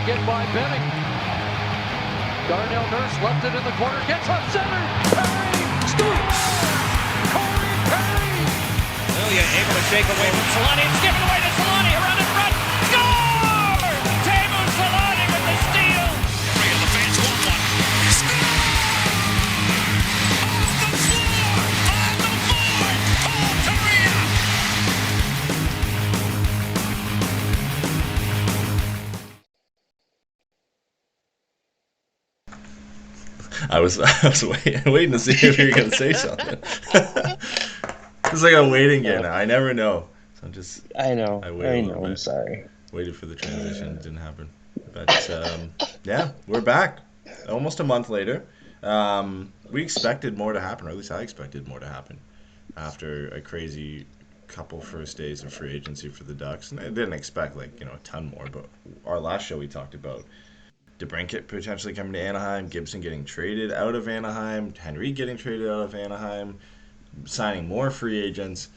taken by Benning. Darnell Nurse left it in the corner, gets up center. Perry scores! Corey Perry! Ilya able to shake away from Solani. It's given away to Solani around in front. Score! Teemu Solani with the steal. And the fans want one. Score! On the floor! On the board! Paul Kariya! I was waiting to see if you were going to say something. It's like a waiting game now. I never know. So I know. I'm sorry. Waited for the transition. It didn't happen. But, yeah, we're back. Almost a month later. We expected more to happen, or at least I expected more to happen after a crazy couple first days of free agency for the Ducks. And I didn't expect, a ton more. But our last show we talked about DeBrincat potentially coming to Anaheim, Gibson getting traded out of Anaheim, Henry getting traded out of Anaheim, signing more free agents,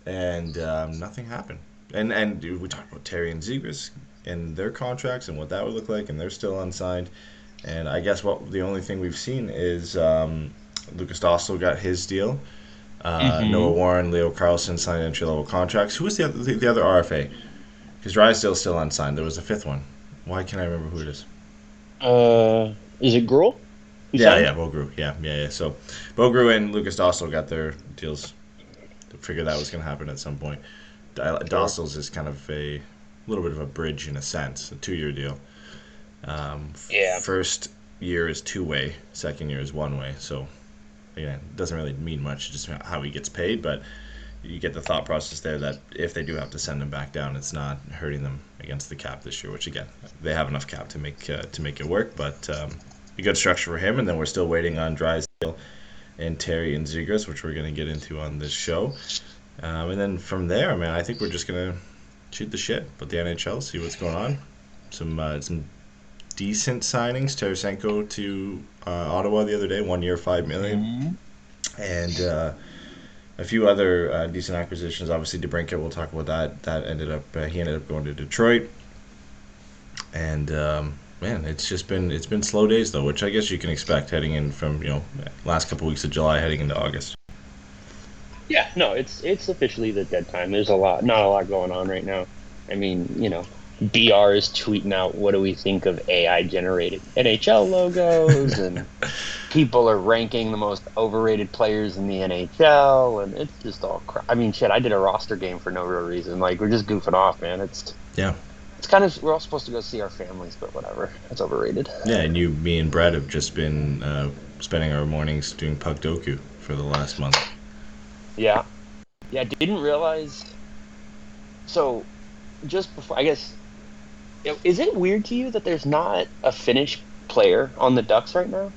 and nothing happened. And we talked about Terry and Zegras and their contracts and what that would look like, and they're still unsigned. And I guess the only thing we've seen is Lucas Dostal got his deal. Noah Warren, Leo Carlson signed entry-level contracts. Who was the other RFA? Because Drysdale's still unsigned. There was a fifth one. Why can't I remember who it is? Is it Gruel? Yeah, Bogru. Yeah. So Bogru and Lucas Dostal got their deals. I figured that was going to happen at some point. Dostal's is kind of a little bit of a bridge in a sense, a 2-year deal. First year is 2-way, second year is 1-way. So again, it doesn't really mean much just how he gets paid, but you get the thought process there that if they do have to send him back down, it's not hurting them against the cap this year, which again, they have enough cap to make it work, but a good structure for him. And then we're still waiting on Drysdale and Terry and Zegras, which we're going to get into on this show. And then from there, I think we're just going to shoot the shit with the NHL, see what's going on. Some decent signings. Tarasenko to Ottawa the other day, 1 year, $5 million. And a few other decent acquisitions. Obviously, DeBrincat, we'll talk about that. That ended up he ended up going to Detroit. And man, it's been slow days though, which I guess you can expect heading in from last couple weeks of July heading into August. Yeah, no, it's officially the dead time. There's not a lot going on right now. BR is tweeting out, what do we think of AI-generated NHL logos, and people are ranking the most overrated players in the NHL, and it's just all crap. I did a roster game for no real reason. We're just goofing off, man. It's kind of, we're all supposed to go see our families, but whatever. It's overrated. Yeah, and me and Brett have just been spending our mornings doing Puckdoku for the last month. Yeah, didn't realize. So, just before, I guess, is it weird to you that there's not a Finnish player on the Ducks right now?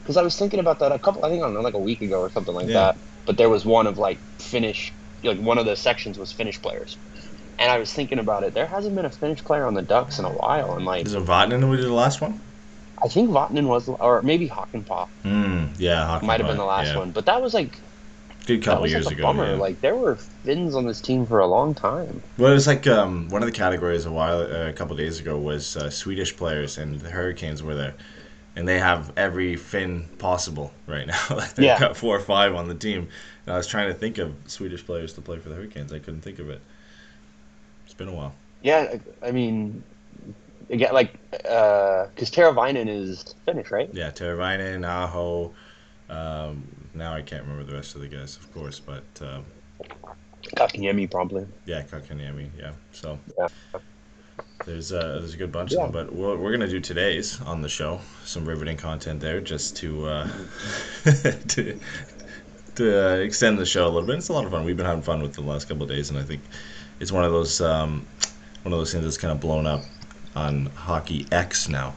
Because I was thinking about that a week ago or something like that. But there was one of Finnish, one of the sections was Finnish players, and I was thinking about it. There hasn't been a Finnish player on the Ducks in a while, and is it Vatanen who did the last one? I think Vatanen was, or maybe Hakanpää. Hakanpää Might have been the last one, but that was good couple years ago. Bummer. Yeah. There were Finns on this team for a long time. Well, it was one of the categories a couple days ago was Swedish players, and the Hurricanes were there, and they have every Finn possible right now. They've got 4 or 5 on the team, and I was trying to think of Swedish players to play for the Hurricanes. I couldn't think of it. It's been a while. Yeah, again, because Teravainen is Finnish, right? Yeah, Teravainen, Aho. Now I can't remember the rest of the guys, of course, but Kakaniemi probably. Yeah, Kakaniemi. Yeah. So yeah. There's a good bunch of them, but we're gonna do today's on the show. Some riveting content there, just to to extend the show a little bit. It's a lot of fun. We've been having fun with the last couple of days, and I think it's one of those things that's kind of blown up on Hockey X now,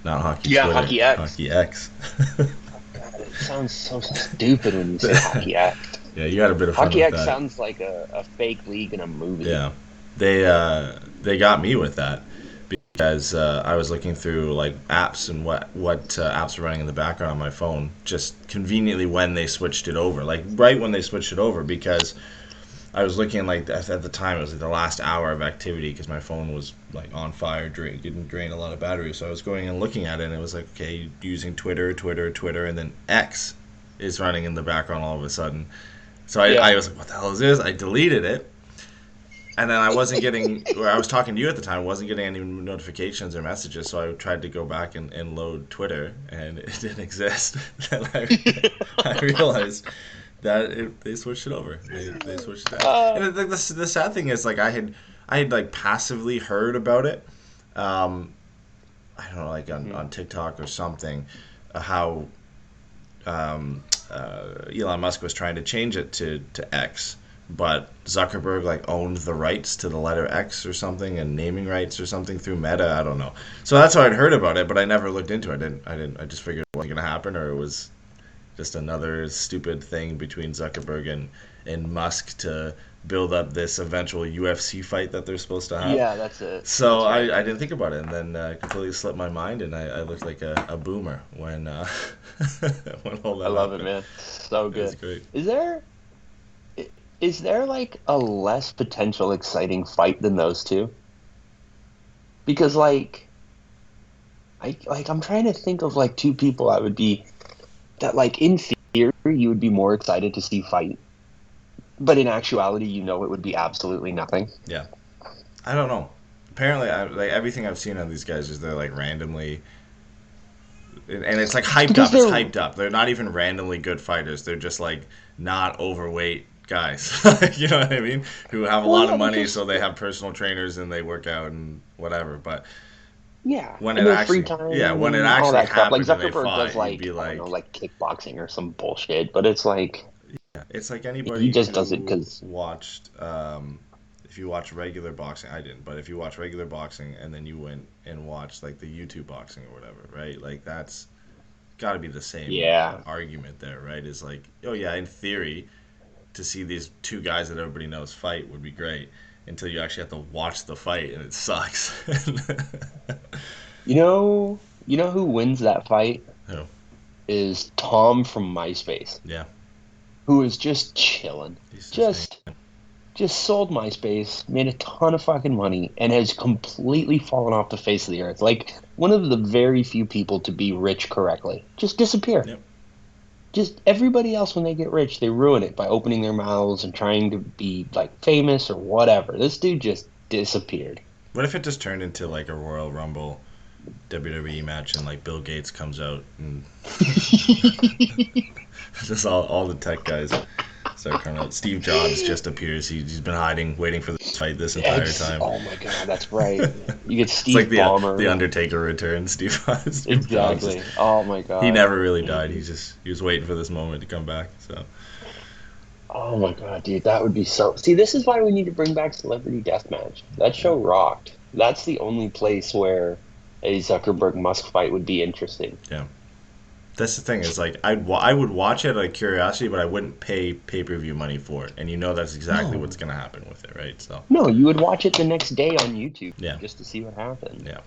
not Hockey Twitter. Yeah, Hockey X. Hockey X. It sounds so stupid when you say Hockey X. Yeah, you got a bit of fun Hockey with X that. sounds like a fake league in a movie. Yeah, they got me with that because I was looking through apps and what apps are running in the background on my phone, just conveniently when they switched it over, right when they switched it over, because I was looking like at the time it was like the last hour of activity because my phone was like on fire, didn't drain a lot of battery. So I was going and looking at it, and it was like, okay, using Twitter, and then X is running in the background all of a sudden. So I was like, what the hell is this? I deleted it. And then I wasn't getting, or I was talking to you at the time, I wasn't getting any notifications or messages, so I tried to go back and load Twitter, and it didn't exist. And I realized that they switched it over. They switched it out. And the sad thing is, like, I had like passively heard about it. I don't know, like on TikTok or something, how Elon Musk was trying to change it to X. But Zuckerberg like owned the rights to the letter X or something, and naming rights or something through Meta. I don't know. So that's how I'd heard about it, but I never looked into it. I just figured it wasn't gonna happen, or it was just another stupid thing between Zuckerberg and Musk to build up this eventual UFC fight that they're supposed to have. Yeah, that's it. So that's right. I didn't think about it, and then completely slipped my mind, and I looked like a boomer when when all that I love happened. it, man. So good. It's great. Is there like a less potential exciting fight than those two? Because like I'm trying to think of like two people I would be that like in theory you would be more excited to see fight, but in actuality you know it would be absolutely nothing. Yeah, I don't know. Apparently, like everything I've seen on these guys is they're like randomly, and it's like hyped up. It's hyped up. They're not even randomly good fighters. They're just like not overweight guys. You know what I mean? Who have a lot of money, so they have personal trainers and they work out and whatever. But yeah, when and it their actually, free time, when it and all actually that stuff. Like happened, and they Zuckerberg fought, does like, you'd be I like, don't know, like kickboxing or some bullshit, but it's like it's like anybody he just who does it because watched. If you watch regular boxing, I didn't, but if you watch regular boxing and then you went and watched like the YouTube boxing or whatever, right? Like that's got to be the same argument there, right? Is like, oh yeah, in theory, to see these two guys that everybody knows fight would be great until you actually have to watch the fight and it sucks. you know who wins that fight Who? is Tom from MySpace. Yeah. Who is just chilling. Just sold MySpace, made a ton of fucking money, and has completely fallen off the face of the earth. Like one of the very few people to be rich correctly. Just disappear. Yep. Just everybody else, when they get rich, they ruin it by opening their mouths and trying to be like famous or whatever. This dude just disappeared. What if it just turned into like a Royal Rumble WWE match and like Bill Gates comes out and just all the tech guys start coming out. Steve Jobs just appears. He's been hiding, waiting for this fight this entire time. Oh my god, that's right. You get Steve It's like Ballmer. the Undertaker return. Steve Exactly. Jobs. Oh my god. He never really died. He was waiting for this moment to come back. So. Oh my god, dude, that would be so. See, this is why we need to bring back Celebrity Deathmatch. That show rocked. That's the only place where a Zuckerberg Musk fight would be interesting. Yeah. That's the thing, is like I would watch it out of curiosity, but I wouldn't pay pay-per-view money for it. And you know that's exactly what's going to happen with it, right? So no, you would watch it the next day on YouTube just to see what happened. Yeah.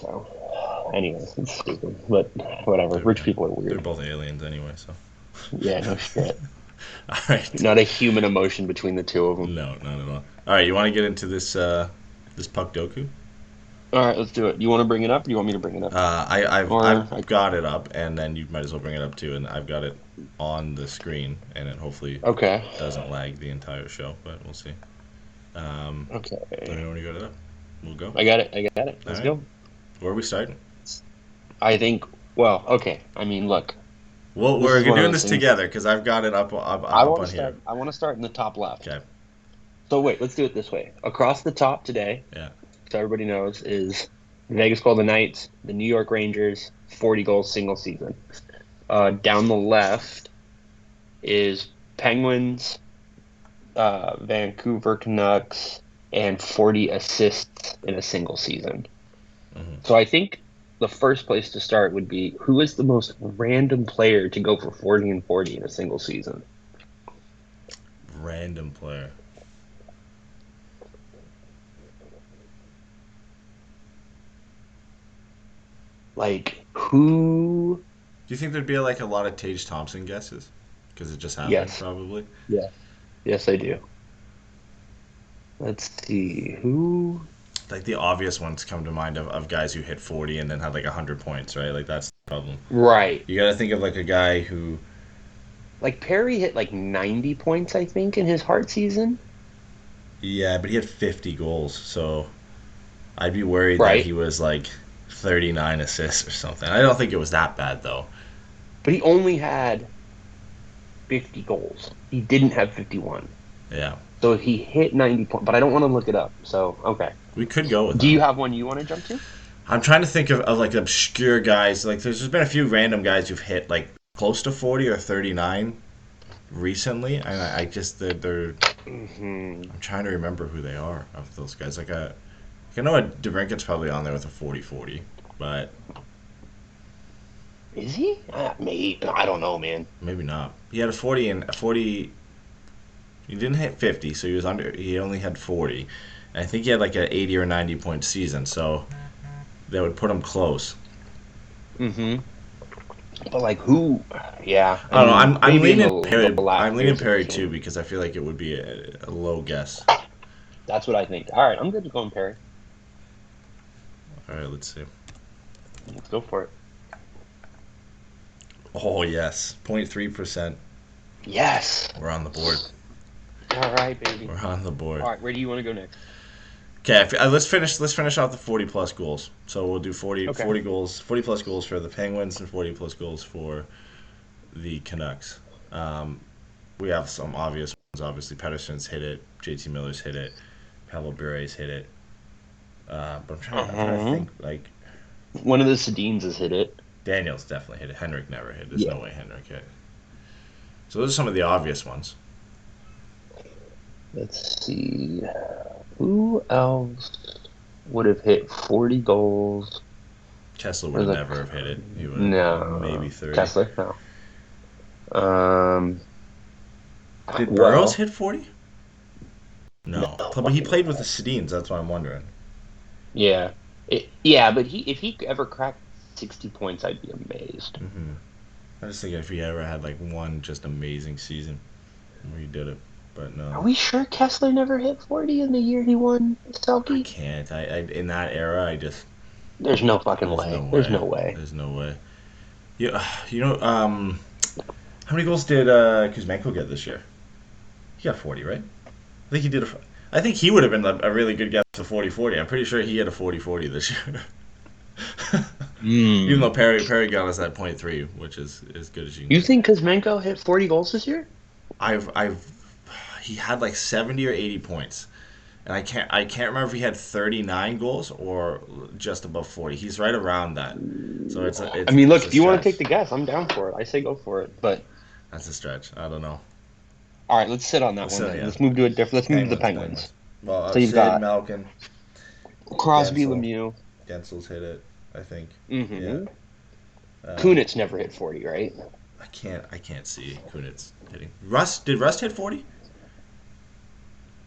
So, anyway, it's stupid, but whatever. Rich people are weird. They're both aliens anyway, so. Yeah, no shit. All right. Not a human emotion between the two of them. No, not at all. All right, you want to get into this Puckdoku? All right, let's do it. You want to bring it up, or do you want me to bring it up? I've got it up, and then you might as well bring it up too. And I've got it on the screen, and it hopefully doesn't lag the entire show, but we'll see. Okay. Let me know when you got it up. We'll go. I got it. Let's go. Where are we starting? I think. Well, okay. I mean, look. Well, we're doing this together because I've got it up on here. I want to start in the top left. Okay. So wait, let's do it this way. Across the top today. Yeah. So everybody knows, is Vegas Golden Knights, the New York Rangers, 40 goals single season. Down the left is Penguins, Vancouver Canucks, and 40 assists in a single season. Mm-hmm. So I think the first place to start would be, who is the most random player to go for 40 and 40 in a single season? Random player. Like, who? Do you think there'd be like a lot of Tage Thompson guesses? Because it just happened, probably. Yeah. Yes, I do. Let's see. Who? Like the obvious ones come to mind of guys who hit 40 and then had like 100 points, right? Like that's the problem. Right. You got to think of like a guy who. Like Perry hit like 90 points, I think, in his Hart season. Yeah, but he had 50 goals, so I'd be worried Right. that he was like 39 assists or something. I don't think it was that bad though. But he only had 50 goals. He didn't have 51. Yeah. So he hit 90 points, but I don't want to look it up. So, okay. We could go with Do him. you have one you want to jump to? I'm trying to think of like obscure guys. Like there's been a few random guys who've hit like close to 40 or 39 recently. I just they're I'm trying to remember who they are of those guys. Like I know DeBrinket's probably on there with a 40-40, but Is he? Maybe. I don't know, man. maybe not. He had a 40 and a 40. He didn't hit 50, so he was under. He only had 40. And I think he had like an 80 or 90 point season, so that would put him close. Mm-hmm. But like who? Yeah. I don't know. I'm maybe leaning the Perry. last I'm leaning years of Perry the too team. because I feel like it would be a low guess. That's what I think. All right, I'm good to go on Perry. All right, let's see. Let's go for it. Oh yes, 0.3%. Yes. We're on the board. All right, baby. We're on the board. All right, where do you want to go next? Okay, let's finish off the 40 plus goals. So we'll do 40 Okay. 40 goals, 40 plus goals for the Penguins and 40 plus goals for the Canucks. We have some obvious ones. Obviously, Pettersson's hit it. JT Miller's hit it. Pavel Bure's hit it. But I'm trying to think. Like One of the Sedins has hit it. Daniel's definitely hit it. Henrik never hit it. There's Yeah. no way Henrik hit. So those are some of the obvious ones. Let's see. Who else would have hit 40 goals? Kessler would Like- never have hit it. He would No. maybe 30. Kessler? No. Did well, Burroughs hit 40? No. But he played with the Sedins. That's why I'm wondering. Yeah. But if he ever cracked 60 points, I'd be amazed. I just thinking if he ever had like one just amazing season where he did it, but no. Are we sure Kessler never hit 40 in the year he won I Selkie? can't. I in that era, I just There's no fucking way. There's no way. There's no way. How many goals did Kuzmenko get this year? He got 40, right? I think he did. I think he would have been a really good guess for 40-40. I'm pretty sure he had a 40-40 this year. Even though Perry got us that 0.3, which is as good as you can. You think Kuzmenko hit 40 goals this year? He had like 70 or 80 points, and I can't remember if he had 39 goals or just above 40. He's right around that. So it's I mean, look, it's a if you want to stretch. take the guess, I'm down for it. I say go for it. But That's a stretch. I don't know. all right, let's sit on that Let's one. sit, Then. yeah. Let's move to a different. Let's move to the Penguins. Well, So you've Sid, got- Malkin, Crosby, Gensel. Lemieux. Gensel's hit it. I think. Mm-hmm. Yeah. Kunitz never hit 40, right? I can't see Kunitz hitting. Did Rust hit 40?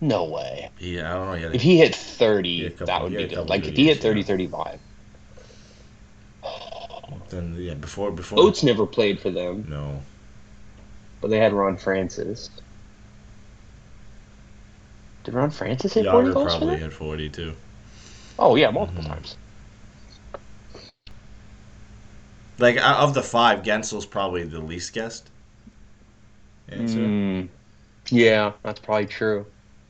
No way. Yeah, I don't know. He had If he hit 30, He had a couple- that would he be had a good. couple Like good if he hit years, 30, yeah. 35. then before. Oates never played for them, No. but they had Ron Francis. Did Ron Francis hit 40 Yager goals for probably them? hit 40 too. Oh yeah, multiple times. Like of the five, Gensel's probably the least guessed answer, Yeah, that's probably true.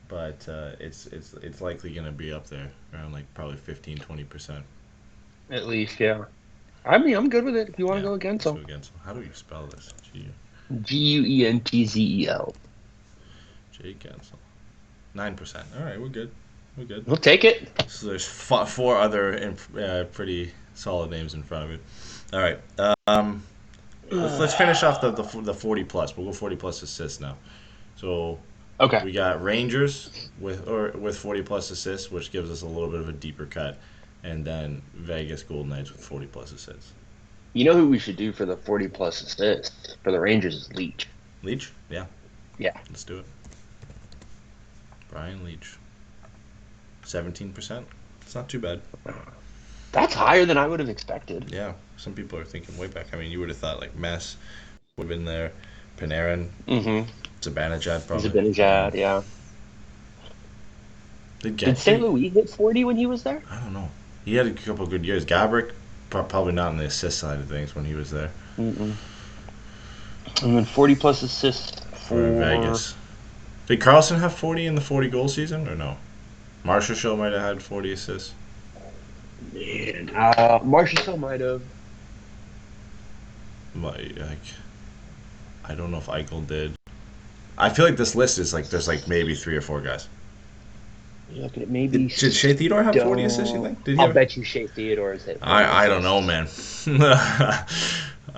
but it's likely gonna be up there around like probably 15-20%. At least, yeah. I mean, I'm good with it. If you want to go against Let's him, go Gensel. How do you spell this? Guentzel. J Gensel. 9%. All right, we're good. We're good. We'll take it. So there's four other pretty solid names in front of it. All right. Let's finish off the 40 plus. We'll go 40 plus assists now. So Okay. we got Rangers with 40 plus assists, which gives us a little bit of a deeper cut, and then Vegas Golden Knights with 40 plus assists. You know who we should do for the 40 plus assists for the Rangers is Leach. Leach? Yeah. Yeah. Let's do it. Brian Leach. 17%. It's not too bad. That's higher than I would have expected. Yeah. Some people are thinking way back. I mean, you would have thought like Mess would have been there. Panarin, Zibanejad probably. Zibanejad, yeah. Did St. Louis hit 40 when he was there? I don't know. He had a couple of good years. Gabrick, probably not on the assist side of things when he was there. And then 40-plus assists For Vegas. Did Carlson have 40 in the 40-goal season, or no? Marchessault might have had 40 assists. Man, Marchessault might have. I don't know if Eichel did. I feel like this list is like there's like maybe 3 or 4 guys. You're looking at maybe. Did Shea Theodore have 40 assists? You think? I'll bet you Shea Theodore's hit. I don't know, man.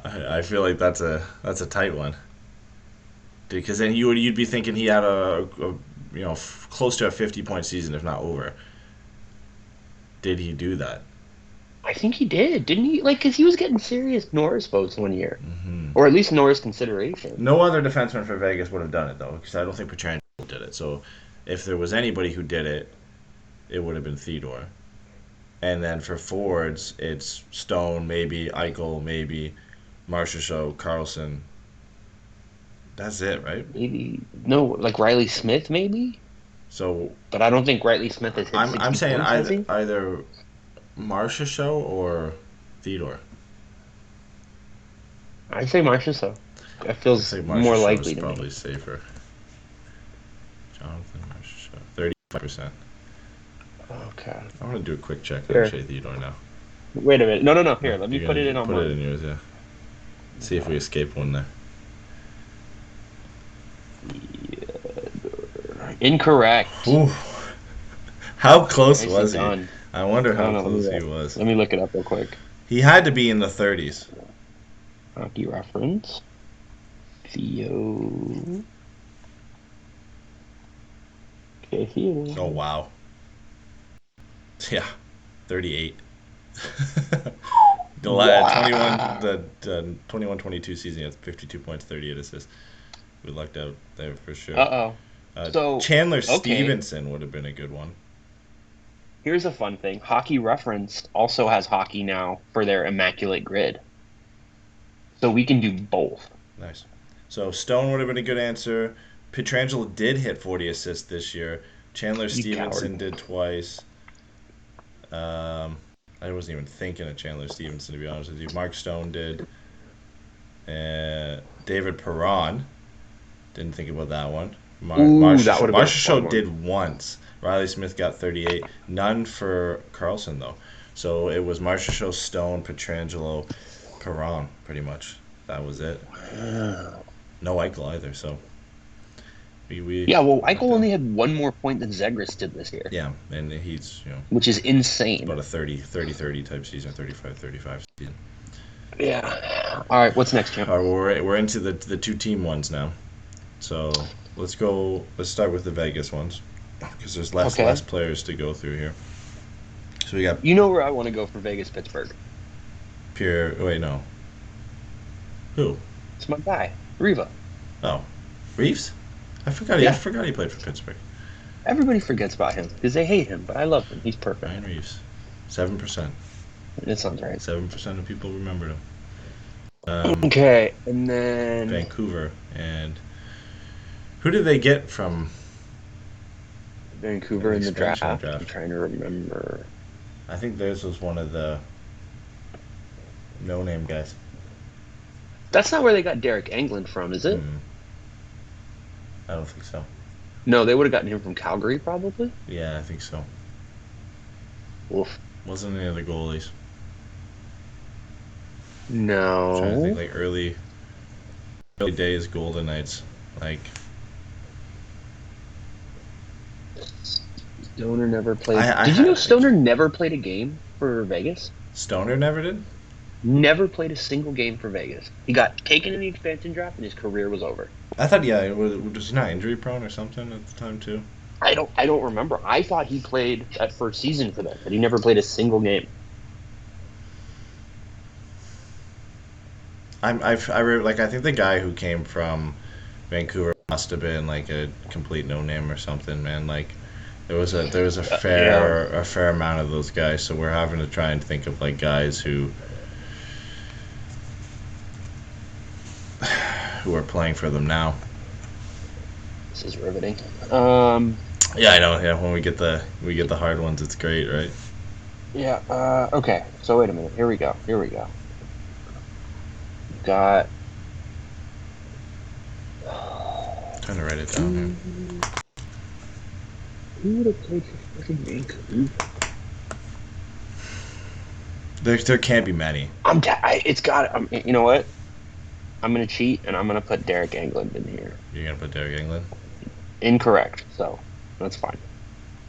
I feel like that's a tight one. Because then you'd be thinking he had a close to a 50-point season, if not over. Did he do that? I think he did, didn't he? Like, because he was getting serious Norris votes one year, or at least Norris consideration. No other defenseman for Vegas would have done it though, because I don't think Pietrangelo did it. So, if there was anybody who did it, it would have been Theodore. And then for forwards, it's Stone, maybe Eichel, maybe Marchessault, Carlson. That's it, right? Maybe like Riley Smith, maybe. So, but I don't think Riley Smith has hit. I'm saying either Marchessault or Theodore. I say Marchessault. That feels more likely to me. Probably safer. Jonathan Marchessault, 35%. Okay. I want to do a quick check on Shea Theodore now. Wait a minute. No. Here, let me put it in on mine. Put it in yours, yeah. See if we escape one there. Incorrect. Ooh. How close was he? I wonder how close he was. Let me look it up real quick. He had to be in the 30s. Hockey reference. Theo. Okay, Theo. Oh, wow. Yeah, 38. The 21-22 season, he had 52 points, 38 assists. We lucked out there for sure. So Chandler Stevenson would have been a good one. Here's a fun thing. Hockey Reference also has hockey now for their Immaculate Grid. So we can do both. Nice. So Stone would have been a good answer. Pietrangelo did hit 40 assists this year. Chandler Stevenson did twice. I wasn't even thinking of Chandler Stevenson, to be honest with you. Mark Stone did. David Perron. Didn't think about that one. Marchessault did once. Riley Smith got 38. None for Carlson, though. So it was Marchessault, Stone, Pietrangelo, Perron, pretty much. That was it. No Eichel either, so... Eichel only had one more point than Zegras did this year. Yeah, and he's, which is insane. About a 30-30 type season, 35-35 season. Yeah. All right, what's next, champ? All right, we're into the 2-team ones now. So let's start with the Vegas ones, because there's less players to go through here. So we got... You know where I want to go for Vegas, Pittsburgh. Wait, no. Who? It's my guy, Riva. Oh, Reeves? I forgot he played for Pittsburgh. Everybody forgets about him because they hate him, but I love him. He's perfect. Ryan Reeves, 7%. That sounds right. 7% of people remembered him. Okay, and then Vancouver, and who did they get from Vancouver in the draft? I'm trying to remember. I think theirs was one of the no-name guys. That's not where they got Derek Englund from, is it? I don't think so. No, they would have gotten him from Calgary, probably? Yeah, I think so. Oof. Wasn't any of the goalies. No. I'm trying to think, like, early days Golden Knights. Like... Stoner never played... Did you know Stoner never played a game for Vegas? Stoner never did? Never played a single game for Vegas. He got taken in the expansion draft, and his career was over. I thought, was he not injury prone or something at the time too? I don't remember. I thought he played that first season for them, but he never played a single game. I think the guy who came from Vancouver must have been like a complete no name or something, man. Like there was a fair amount of those guys, so we're having to try and think of like guys who who are playing for them now. This is riveting. Yeah, I know. Yeah, when we get the hard ones, it's great, right? Yeah. Okay. So wait a minute. Here we go. Got. Trying to write it down here. Who would have played for fucking Vancouver? There can't be many. It's got. You know what? I'm gonna cheat and I'm gonna put Derek Englund in here. You're gonna put Derek Englund? Incorrect. So that's fine.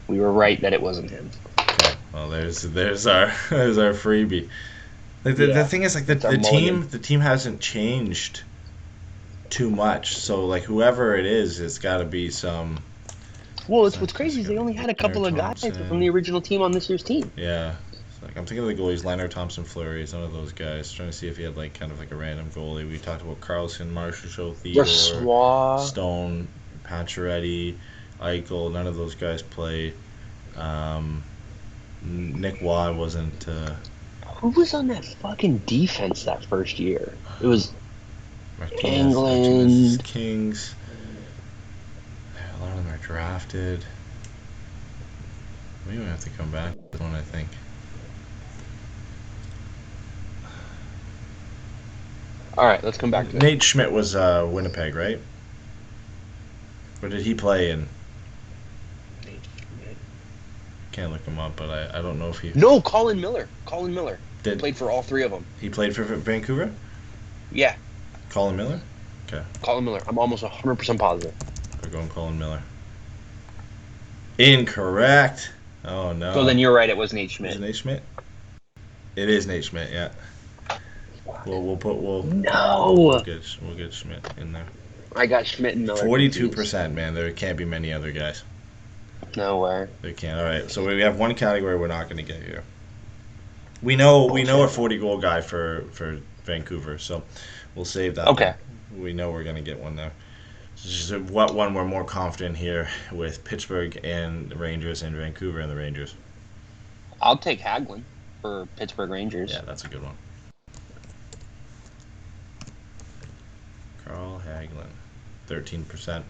We were right that it wasn't him. Okay. Well, there's our freebie. The thing is, like, the team hasn't changed too much. So, like, whoever it is, it's got to be some. Well, what's crazy is they only had a couple of guys from the original team on this year's team. Yeah. Like, I'm thinking of the goalies, Leonard, Thompson, Fleury, none of those guys. Trying to see if he had, like, kind of like a random goalie. We talked about Carlson, Marshall, Theodore, Stone, Pacioretty, Eichel. None of those guys played. Nick Waugh wasn't. Who was on that fucking defense that first year? It was England, England, Kings. A lot of them are drafted. We might have to come back to this one, I think. All right, let's come back to it. Nate Schmidt was Winnipeg, right? Or did he play in? Can't look him up, but I don't know if he. No, Colin Miller. Did Played for all three of them. He played for Vancouver? Yeah. Colin Miller? Okay. Colin Miller. I'm almost 100% positive. We're going Colin Miller. Incorrect. Oh no. So then you're right. It was Nate Schmidt. Is it Nate Schmidt? It is Nate Schmidt. Yeah. We'll get Schmidt in there. I got Schmidt and Miller. 42%, man. There can't be many other guys. No way. There can't. All right. So we have one category we're not going to get here. We know a 40-goal guy for Vancouver, so we'll save that. Okay. One. We know we're going to get one there. So what one we're more confident here with Pittsburgh and the Rangers and Vancouver and the Rangers? I'll take Hagelin for Pittsburgh Rangers. Yeah, that's a good one. Carl Hagelin, 13%.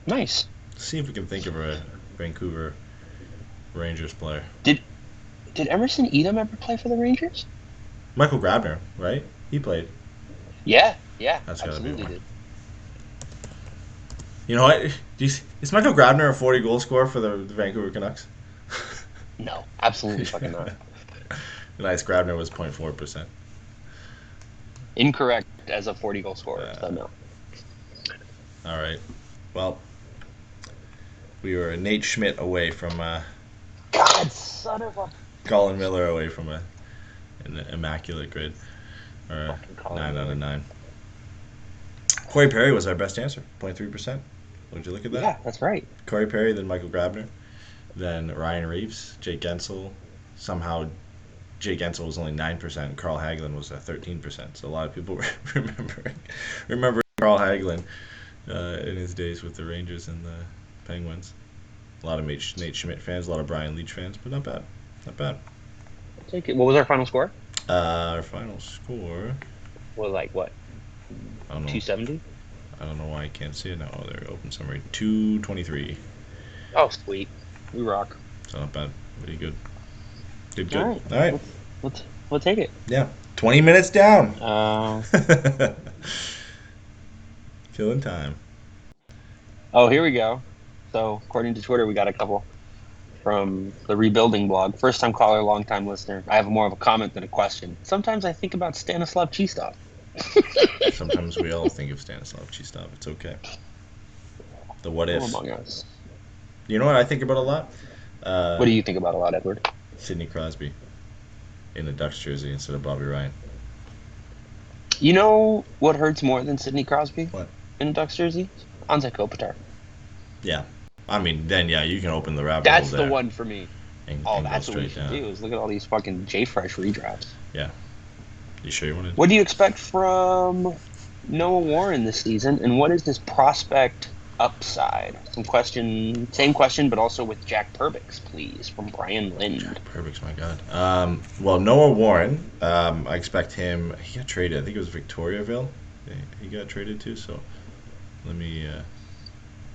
Nice. Let's see if we can think of a Vancouver Rangers player. Did Emerson Edom ever play for the Rangers? Michael Grabner, right? He played. Yeah, That's gotta be absolutely one. did. You know what? Is Michael Grabner a 40-goal scorer for the Vancouver Canucks? No, absolutely fucking not. Nice. Grabner was 0.4%. Incorrect as a 40-goal scorer, so no. All right. Well, we were Nate Schmidt away from God, son of a... Colin Miller away from an immaculate grid. Or 9 out of 9. Corey Perry was our best answer, 0.3%. Would you look at that? Yeah, that's right. Corey Perry, then Michael Grabner, then Ryan Reeves, Jake Gensel. Somehow Jake Gensel was only 9%. Carl Hagelin was 13%. So a lot of people remember Carl Hagelin in his days with the Rangers and the Penguins. A lot of Nate Schmidt fans, a lot of Brian Leetch fans, but not bad. Not bad. I'll take it. What was our final score? Our final score. Was like what? I don't know. 270? I don't know why I can't see it now. Oh, there, open summary. 223. Oh, sweet. We rock. So not bad. Pretty good. Good. All All right. We'll take it. Yeah. 20 minutes down. Killing time. Oh, here we go. So, according to Twitter, we got a couple from the Rebuilding blog. First time caller, long time listener. I have more of a comment than a question. Sometimes I think about Stanislav Chistov. Sometimes we all think of Stanislav Chistov. It's okay. The what if. Among us. You know what I think about a lot? What do you think about a lot, Edward? Sidney Crosby in a Ducks jersey instead of Bobby Ryan. You know what hurts more than Sidney Crosby? What? In a Ducks jersey? Anze Kopitar. Yeah. I mean, then, yeah, you can open the rabbit That's hole the there one for me. and That's go what we straight should down. do, is look at all these fucking J-Fresh redrafts. Yeah. You sure you want to? What do you expect from Noah Warren this season, and what is his prospect upside? Same question, but also with Jack Perbix, please, from Brian Lind. Jack Perbix, my God. Well, Noah Warren, I expect him. He got traded. I think it was Victoriaville. he got traded to. So let me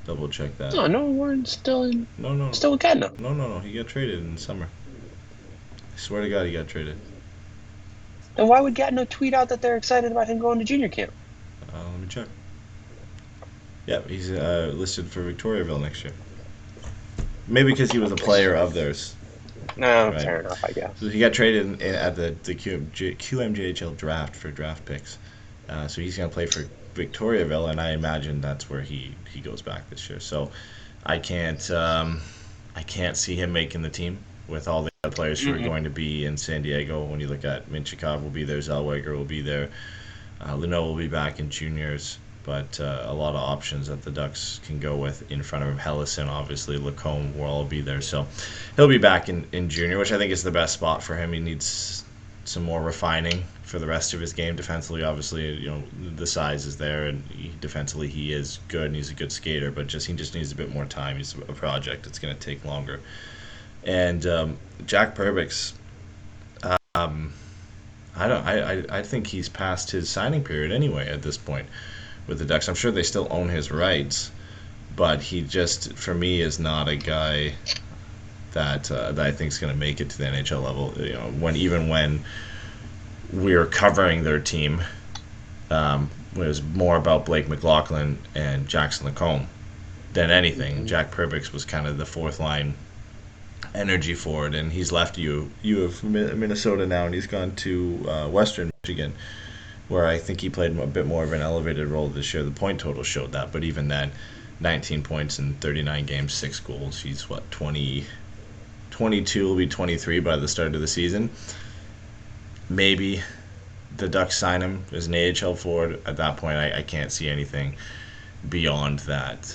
double check that. No, Warren's still in. No. Still with Gatineau. No. He got traded in the summer. I swear to God, he got traded. Then why would Gatineau tweet out that they're excited about him going to junior camp? Let me check. Yeah, he's listed for Victoriaville next year. Maybe because he was a player of theirs. No, Right. fair enough, I guess. So he got traded at the QMJHL draft for draft picks. So he's going to play for Victoriaville, and I imagine that's where he goes back this year. So I can't see him making the team with all the other players who are going to be in San Diego. When you look at Minchikov will be there, Zellweger will be there, Leno will be back in juniors. But a lot of options that the Ducks can go with in front of him. Hellison, obviously, Lacombe will all be there. So he'll be back in junior, which I think is the best spot for him. He needs some more refining for the rest of his game. Defensively, obviously, the size is there, and defensively he is good, and he's a good skater. But he just needs a bit more time. He's a project. It's going to take longer. And Jack Perbix, I think he's past his signing period anyway at this point with the Ducks. I'm sure they still own his rights, but he just, for me, is not a guy that I think is going to make it to the NHL level. When we were covering their team, it was more about Blake McLaughlin and Jackson Lacombe than anything. Jack Perbix was kind of the fourth line energy forward, and he's left U of Minnesota now, and he's gone to Western Michigan, where I think he played a bit more of an elevated role this year. The point total showed that, but even then, 19 points in 39 games, 6 goals. He's 22, will be 23 by the start of the season. Maybe the Ducks sign him as an AHL forward. At that point, I can't see anything beyond that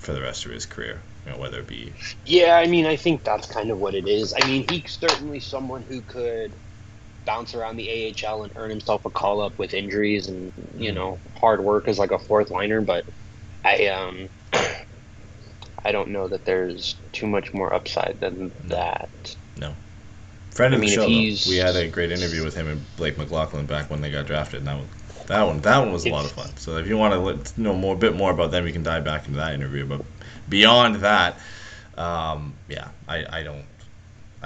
for the rest of his career, whether it be... Yeah, I think that's kind of what it is. He's certainly someone who could bounce around the AHL and earn himself a call-up with injuries and, hard work as like a fourth liner, but I don't know that there's too much more upside than that. No. Friend of the show, we had a great interview with him and Blake McLaughlin back when they got drafted, and that one was a lot of fun. So if you want to know a bit more about them, you can dive back into that interview. But beyond that, I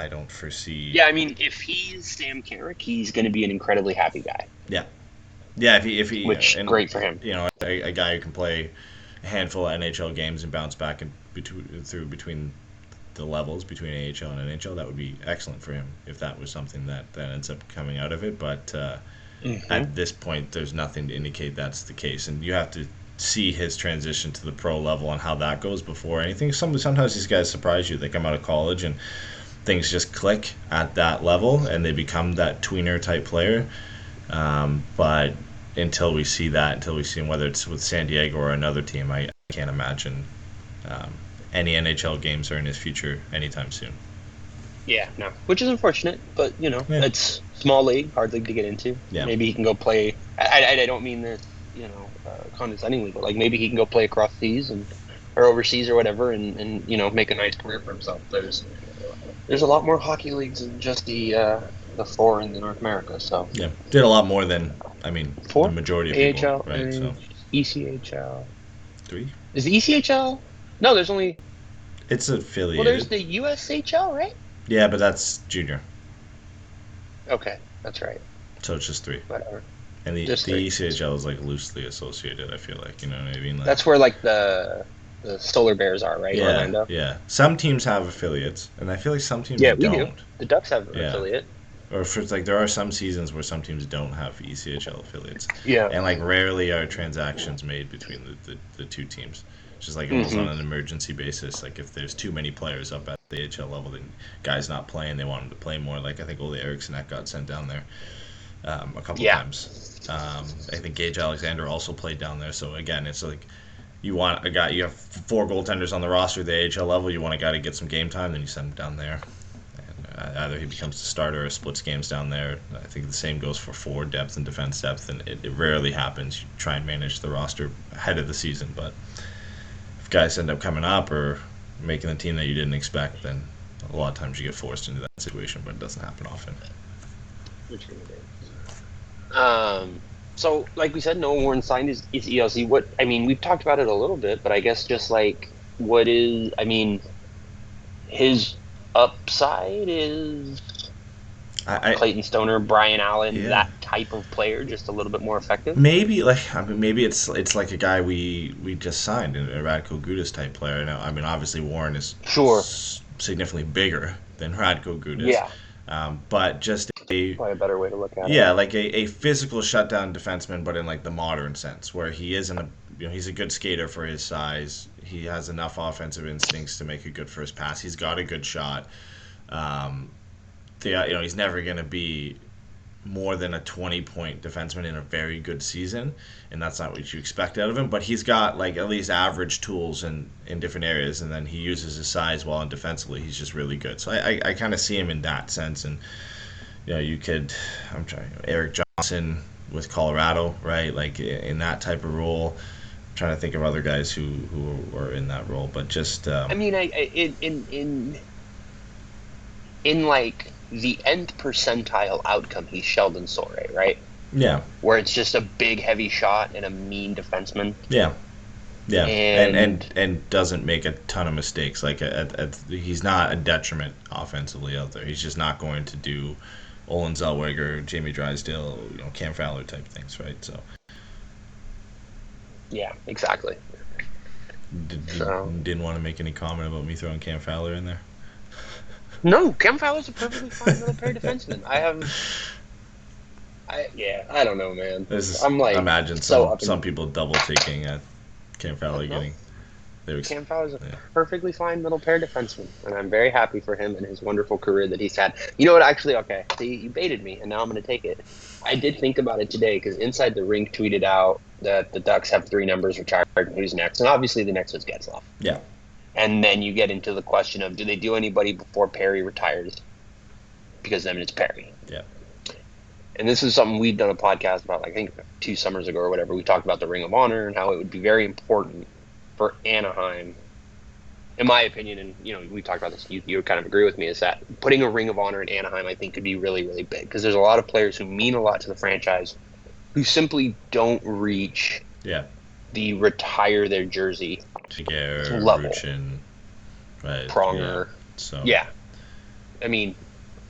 don't foresee. Yeah, if he's Sam Carrick, he's going to be an incredibly happy guy. Yeah, if he great for him. A guy who can play a handful of NHL games and bounce back between the levels between AHL and NHL, that would be excellent for him if that was something that ends up coming out of it. But at this point, there's nothing to indicate that's the case, and you have to see his transition to the pro level and how that goes before anything. Sometimes these guys surprise you. They come out of college and things just click at that level and they become that tweener type player. But until we see whether it's with San Diego or another team, I can't imagine any NHL games are in his future anytime soon. Yeah, no, which is unfortunate, but it's small league, hard league to get into. Yeah. Maybe he can go play. I don't mean this, condescendingly, but like maybe he can go play across seas or overseas or whatever, and make a nice career for himself. There's a lot more hockey leagues than just the four in North America. So yeah, did a lot more than four? The majority of AHL, people, right? So ECHL. 3. Is the ECHL? No, there's only. It's affiliated. Well, there's the USHL, right? Yeah, but that's junior. Okay, that's right. So it's just 3. Whatever. And the Just 3. ECHL is loosely associated. I feel like, you know what I mean. That's where the Solar Bears are, right? Yeah, Orlando. yeah. Some teams have affiliates, and I feel like some teams We don't. do. The Ducks have an affiliate. Or if it's there are some seasons where some teams don't have ECHL affiliates. Yeah. And rarely are transactions made between the two teams. It's just almost on an emergency basis. If there's too many players up at the AHL level, then guys not playing, they want them to play more. I think Ole Eriksson got sent down there a couple times. I think Gage Alexander also played down there. So again, it's you want a guy. You have 4 goaltenders on the roster at the AHL level. You want a guy to get some game time, then you send him down there. And either he becomes the starter or splits games down there. I think the same goes for forward depth and defense depth, and it rarely happens. You try and manage the roster ahead of the season, but if guys end up coming up or making the team that you didn't expect, then a lot of times you get forced into that situation, but it doesn't happen often. So, like we said, Noah Warren signed his ELC. What I mean, we've talked about it a little bit, but I guess just like what is, I mean, his upside is Clayton Stoner, Brian Allen, that type of player, just a little bit more effective. Maybe maybe it's like a guy we just signed, a Radko Gudas type player. Now, I mean, obviously Warren is significantly bigger than Radko Gudas. Yeah. But just probably a better way to look at it. Yeah, like a physical shutdown defenseman, but in like the modern sense, where he isn't he's a good skater for his size. He has enough offensive instincts to make a good first pass. He's got a good shot. He's never going to be more than a 20-point defenseman in a very good season, and that's not what you expect out of him. But he's got like at least average tools in different areas, and then he uses his size well, and defensively he's just really good. So I kind of see him in that sense, and Eric Johnson with Colorado, right? Like in that type of role. I'm trying to think of other guys who are in that role, but just I mean, in like the nth percentile outcome, he's Sheldon Sore, right? Yeah. Where it's just a big, heavy shot and a mean defenseman. Yeah. Yeah. And doesn't make a ton of mistakes. Like he's not a detriment offensively out there. He's just not going to do Olin Zellweger, Jamie Drysdale, Cam Fowler type things, right? So. Yeah, exactly. Didn't want to make any comment about me throwing Cam Fowler in there. No, Cam Fowler's a perfectly fine middle pair defenseman. I don't know, man. I'm like, imagine some people double taking at Cam Fowler getting. Cam Fowler's a perfectly fine middle pair defenseman, and I'm very happy for him and his wonderful career that he's had. You know what? Actually, okay, see, you baited me, and now I'm going to take it. I did think about it today because Inside the Rink tweeted out that the Ducks have 3 numbers retired, and who's next? And obviously, the next was Getzlaf. Yeah. And then you get into the question of, do they do anybody before Perry retires? Because then it's Perry. Yeah. And this is something we've done a podcast about, I think 2 summers ago or whatever. We talked about the Ring of Honor and how it would be very important for Anaheim, in my opinion, and we talked about this, you kind of agree with me, is that putting a Ring of Honor in Anaheim, I think, could be really, really big. Because there's a lot of players who mean a lot to the franchise who simply don't reach the retire their jersey level. Ruchin, right, Pronger. Yeah. So. Yeah. I mean,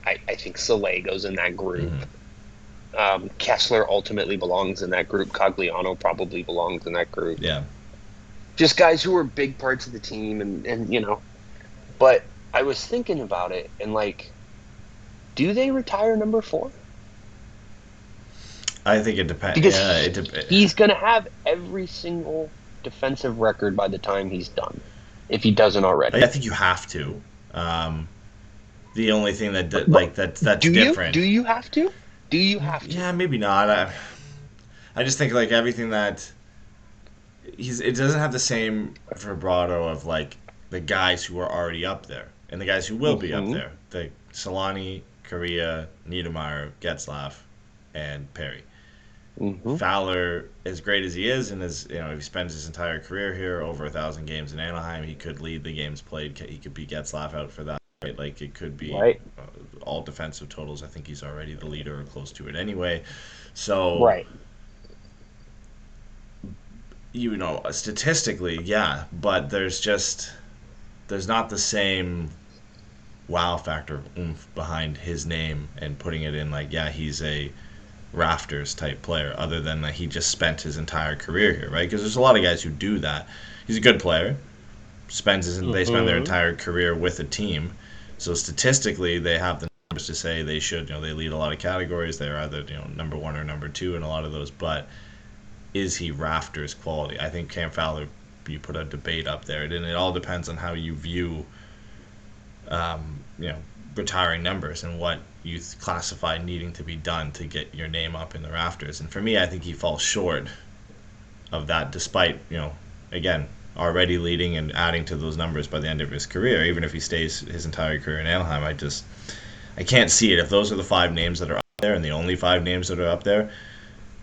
I think Soleil goes in that group. Mm-hmm. Kessler ultimately belongs in that group. Cogliano probably belongs in that group. Yeah. Just guys who are big parts of the team and But I was thinking about it and like, do they retire number 4? I think it depends. Because he's going to have every single defensive record by the time he's done, if he doesn't already. I think you have to. The only thing that's different. Do you have to? Do you have to? Yeah, maybe not. I just think like everything that it doesn't have the same vibrato of like the guys who are already up there and the guys who will be up there. The Solani, Correa, Niedermayer, Getzlaf, and Perry. Mm-hmm. Fowler, as great as he is, and as if he spends his entire career here, over 1,000 games in Anaheim, he could lead the games played. He could be Getzlaf out for that. Right? Like it could be all defensive totals. I think he's already the leader or close to it anyway. So statistically, yeah, but there's not the same wow factor oomph behind his name and putting it in like, yeah, he's a rafters type player, other than that he just spent his entire career here, right? Because there's a lot of guys who do that. He's a good player, they spend their entire career with a team, so statistically they have the numbers to say they should, they lead a lot of categories, they're either number 1 or number 2 in a lot of those, but is he rafters quality? I think Cam Fowler, you put a debate up there, and it all depends on how you view retiring numbers and what you classify needing to be done to get your name up in the rafters. And for me, I think he falls short of that, despite again already leading and adding to those numbers by the end of his career. Even if he stays his entire career in Anaheim, I can't see it. If those are the 5 names that are up there and the only 5 names that are up there,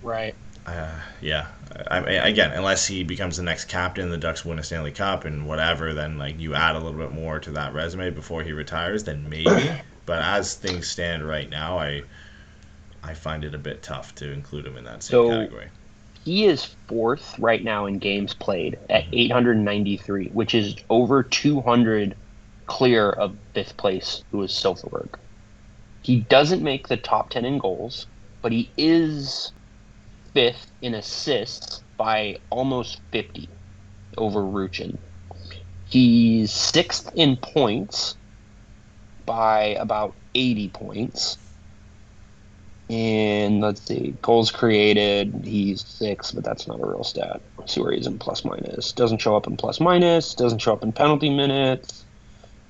right? Again, unless he becomes the next captain, the Ducks win a Stanley Cup and whatever, then like you add a little bit more to that resume before he retires, then maybe. But as things stand right now, I find it a bit tough to include him in that same category. He is 4th right now in games played at 893, which is over 200 clear of 5th place, who is Silverberg. He doesn't make the top 10 in goals, but he is 5th in assists by almost 50 over Ruchin. He's 6th in points by about 80 points. And let's see, goals created, he's 6th, but that's not a real stat. Let's see where he's in plus minus. Doesn't show up in plus minus, doesn't show up in penalty minutes,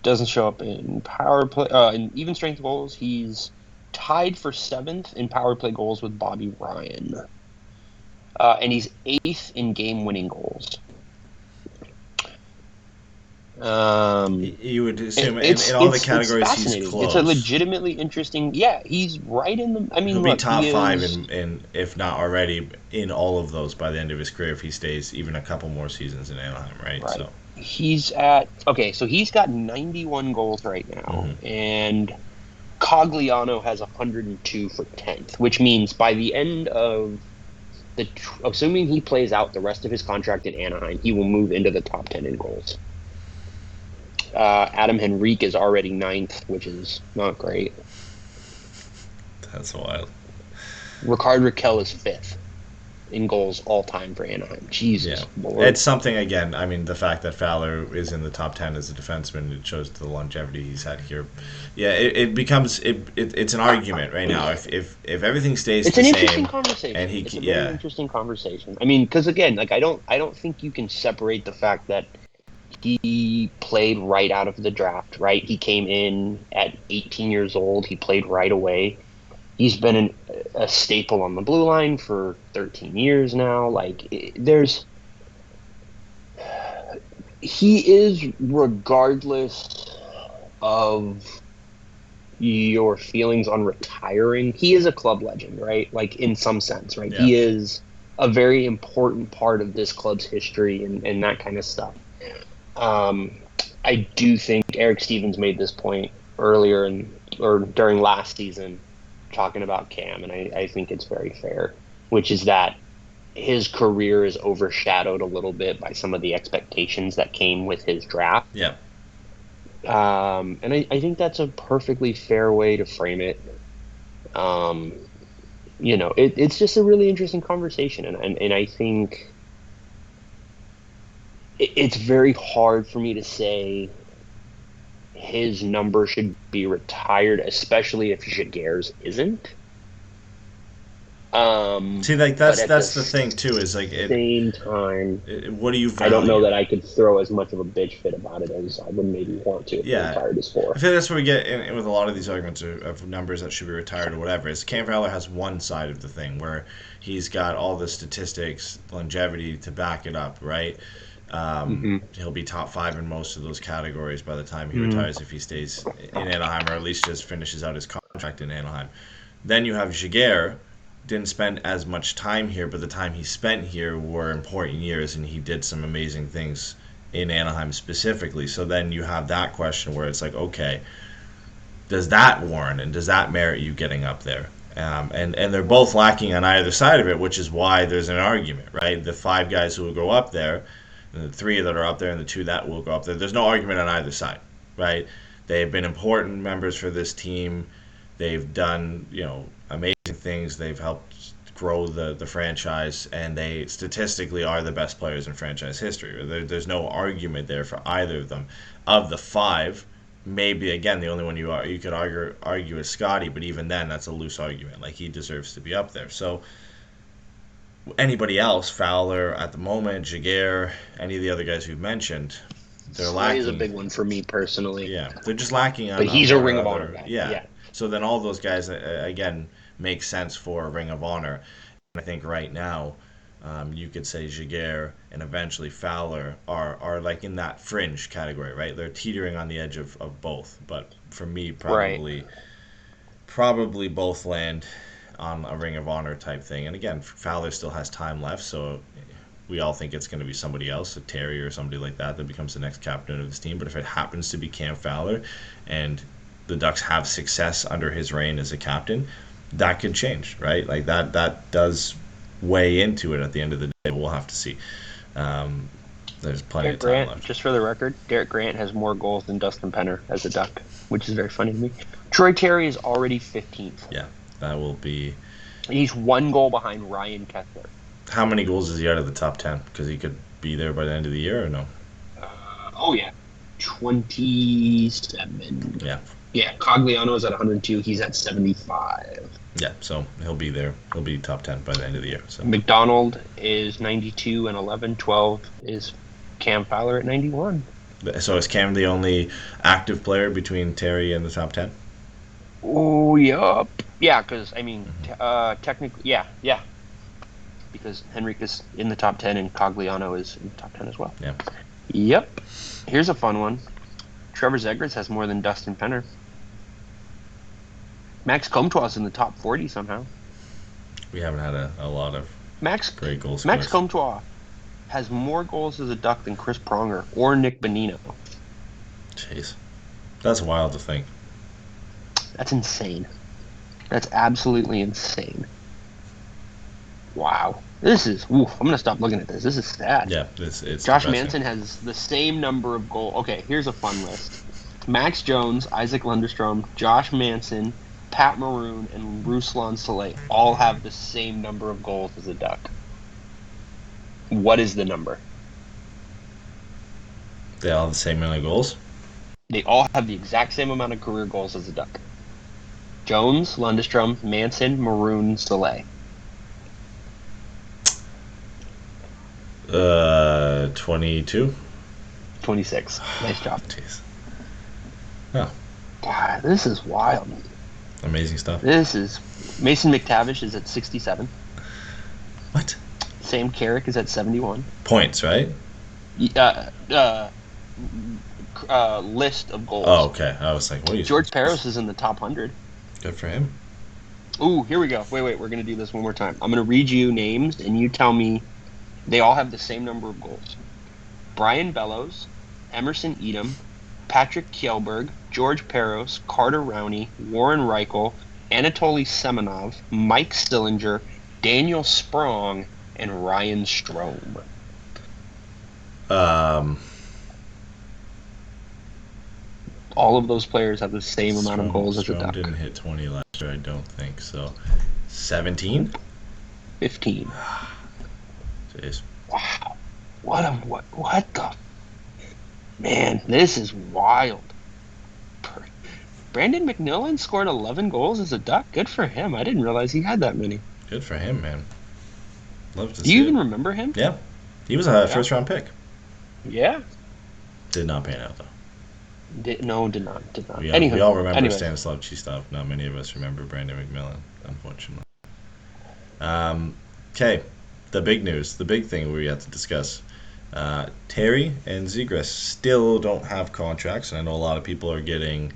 doesn't show up in power play. In even strength goals, he's tied for 7th in power play goals with Bobby Ryan. And he's 8th in game winning goals. You would assume in all the categories he's close. It's a legitimately interesting. Yeah, he's right in the. I mean, he'll be top 5 in if not already in all of those by the end of his career if he stays even a couple more seasons in Anaheim, right? So he's at so he's got 91 goals right now, and Cogliano has 102 for 10th, which means by the end of assuming he plays out the rest of his contract in Anaheim, he will move into the top 10 in goals. Adam Henrique is already 9th, which is not great. That's wild. Ricard Raquel is 5th in goals all time for Anaheim. Jesus Lord. It's something, again, I mean, the fact that Fowler is in the top 10 as a defenseman, it shows the longevity he's had here. Yeah, it becomes, it's an argument right now. If everything stays the same. It's an interesting conversation. And it's a very interesting conversation. I mean, because again, like I don't think you can separate the fact that he played right out of the draft, right? He came in at 18 years old. He played right away. He's been a staple on the blue line for 13 years now. Like, he is, regardless of your feelings on retiring, he is a club legend, right? Like, in some sense, right? Yeah. He is a very important part of this club's history and that kind of stuff. I do think Eric Stevens made this point earlier or during last season talking about Cam, and I think it's very fair, which is that his career is overshadowed a little bit by some of the expectations that came with his draft. Yeah. And I think that's a perfectly fair way to frame it. It's just a really interesting conversation, and I think it's very hard for me to say his number should be retired, especially if Zegras isn't. See, like that's the thing too. Is like same time. What do you value? I don't know that I could throw as much of a bitch fit about it as I would maybe want to. If retired is 4. I feel that's where we get in with a lot of these arguments of numbers that should be retired or whatever. Is Cam Fowler has one side of the thing where he's got all the statistics, longevity to back it up, right? He'll be top 5 in most of those categories by the time he retires if he stays in Anaheim, or at least just finishes out his contract in Anaheim. Then you have Zegras, didn't spend as much time here, but the time he spent here were important years, and he did some amazing things in Anaheim specifically. So then you have that question where it's like, okay, does that warrant and does that merit you getting up there? And they're both lacking on either side of it, which is why there's an argument, right? The 5 guys who will go up there, the 3 that are up there and the 2 that will go up there. There's no argument on either side, right? They've been important members for this team. They've done, amazing things. They've helped grow the franchise, and they statistically are the best players in franchise history. There's no argument there for either of them. Of the 5, maybe again the only one you could argue is Scotty, but even then that's a loose argument. Like, he deserves to be up there. So anybody else, Fowler at the moment, Zegras, any of the other guys we've mentioned, they're lacking. He's a big one for me personally. Yeah, they're just lacking on. But he's a Ring of Honor guy. Yeah. So then all those guys again make sense for a Ring of Honor. And I think right now, you could say Zegras and eventually Fowler are like in that fringe category, right? They're teetering on the edge of both. But for me, probably both land on a Ring of Honor type thing. And again, Fowler still has time left, so we all think it's going to be somebody else, a Terry or somebody like that becomes the next captain of this team. But if it happens to be Cam Fowler and the Ducks have success under his reign as a captain, that could change, right? Like that does weigh into it at the end of the day. We'll have to see. There's plenty Derek of time Grant, left. just for the record, Derek Grant has more goals than Dustin Penner as a Duck, which is very funny to me. Troy Terry is already 15th. Yeah, that will be. He's 1 goal behind Ryan Kessler. How many goals is he out of the top 10? Because he could be there by the end of the year, or no? Oh, yeah. 27. Yeah. Yeah, Cogliano's at 102. He's at 75. Yeah, so he'll be there. He'll be top 10 by the end of the year. So McDonald is 92 and 11. 12 is Cam Fowler at 91. So is Cam the only active player between Terry and the top 10? Oh, yup. Yeah, because, I mean, technically, yeah. Because Henrik is in the top 10 and Cogliano is in the top 10 as well. Yeah. Yep. Here's a fun one. Trevor Zegras has more than Dustin Penner. Max Comtois in the top 40 somehow. We haven't had a lot of great goals. Max Comtois has more goals as a Duck than Chris Pronger or Nick Bonino. Jeez. That's wild to think. That's insane. That's absolutely insane. Wow. This is... Oof, I'm going to stop looking at this. This is sad. Yeah, it's Josh depressing. Manson has the same number of goals. Okay, here's a fun list. Max Jones, Isaac Lundestrom, Josh Manson, Pat Maroon, and Ruslan Saleh all have the same number of goals as a Duck. What is the number? They all have the same amount of goals? They all have the exact same amount of career goals as a Duck. Jones, Lundestrom, Manson, Maroon, Saleh. 22? 26. Nice job. Jeez. Oh, God, this is wild. amazing stuff. This is... Mason McTavish is at 67. What? Sam Carrick is at 71. Points, right? List of goals. Oh, okay. I was like, what are you... George Peros is in the top 100. Good for him. Ooh, here we go. Wait. We're going to do this one more time. I'm going to read you names, and you tell me they all have the same number of goals. Brian Bellows, Emerson Edom, Patrick Kjellberg, George Peros, Carter Rowney, Warren Reichel, Anatoly Semenov, Mike Stillinger, Daniel Sprong, and Ryan Strome. All of those players have the same amount of goals as a Duck. Didn't hit 20 last year, I don't think. So, 17? 15. Jeez. Wow. What the... Man, this is wild. Brandon McMillan scored 11 goals as a Duck. Good for him. I didn't realize he had that many. Good for him, man. Love to see Do you even it. remember him? Yeah. He was a first-round pick. Yeah. Did not pan out, though. Did not. We Anywho, all remember anyway. Stanislav Chistov. Not many of us remember Brandon McMillan, unfortunately. Okay, the big news, the big thing we have to discuss. Terry and Zegras still don't have contracts, and I know a lot of people are getting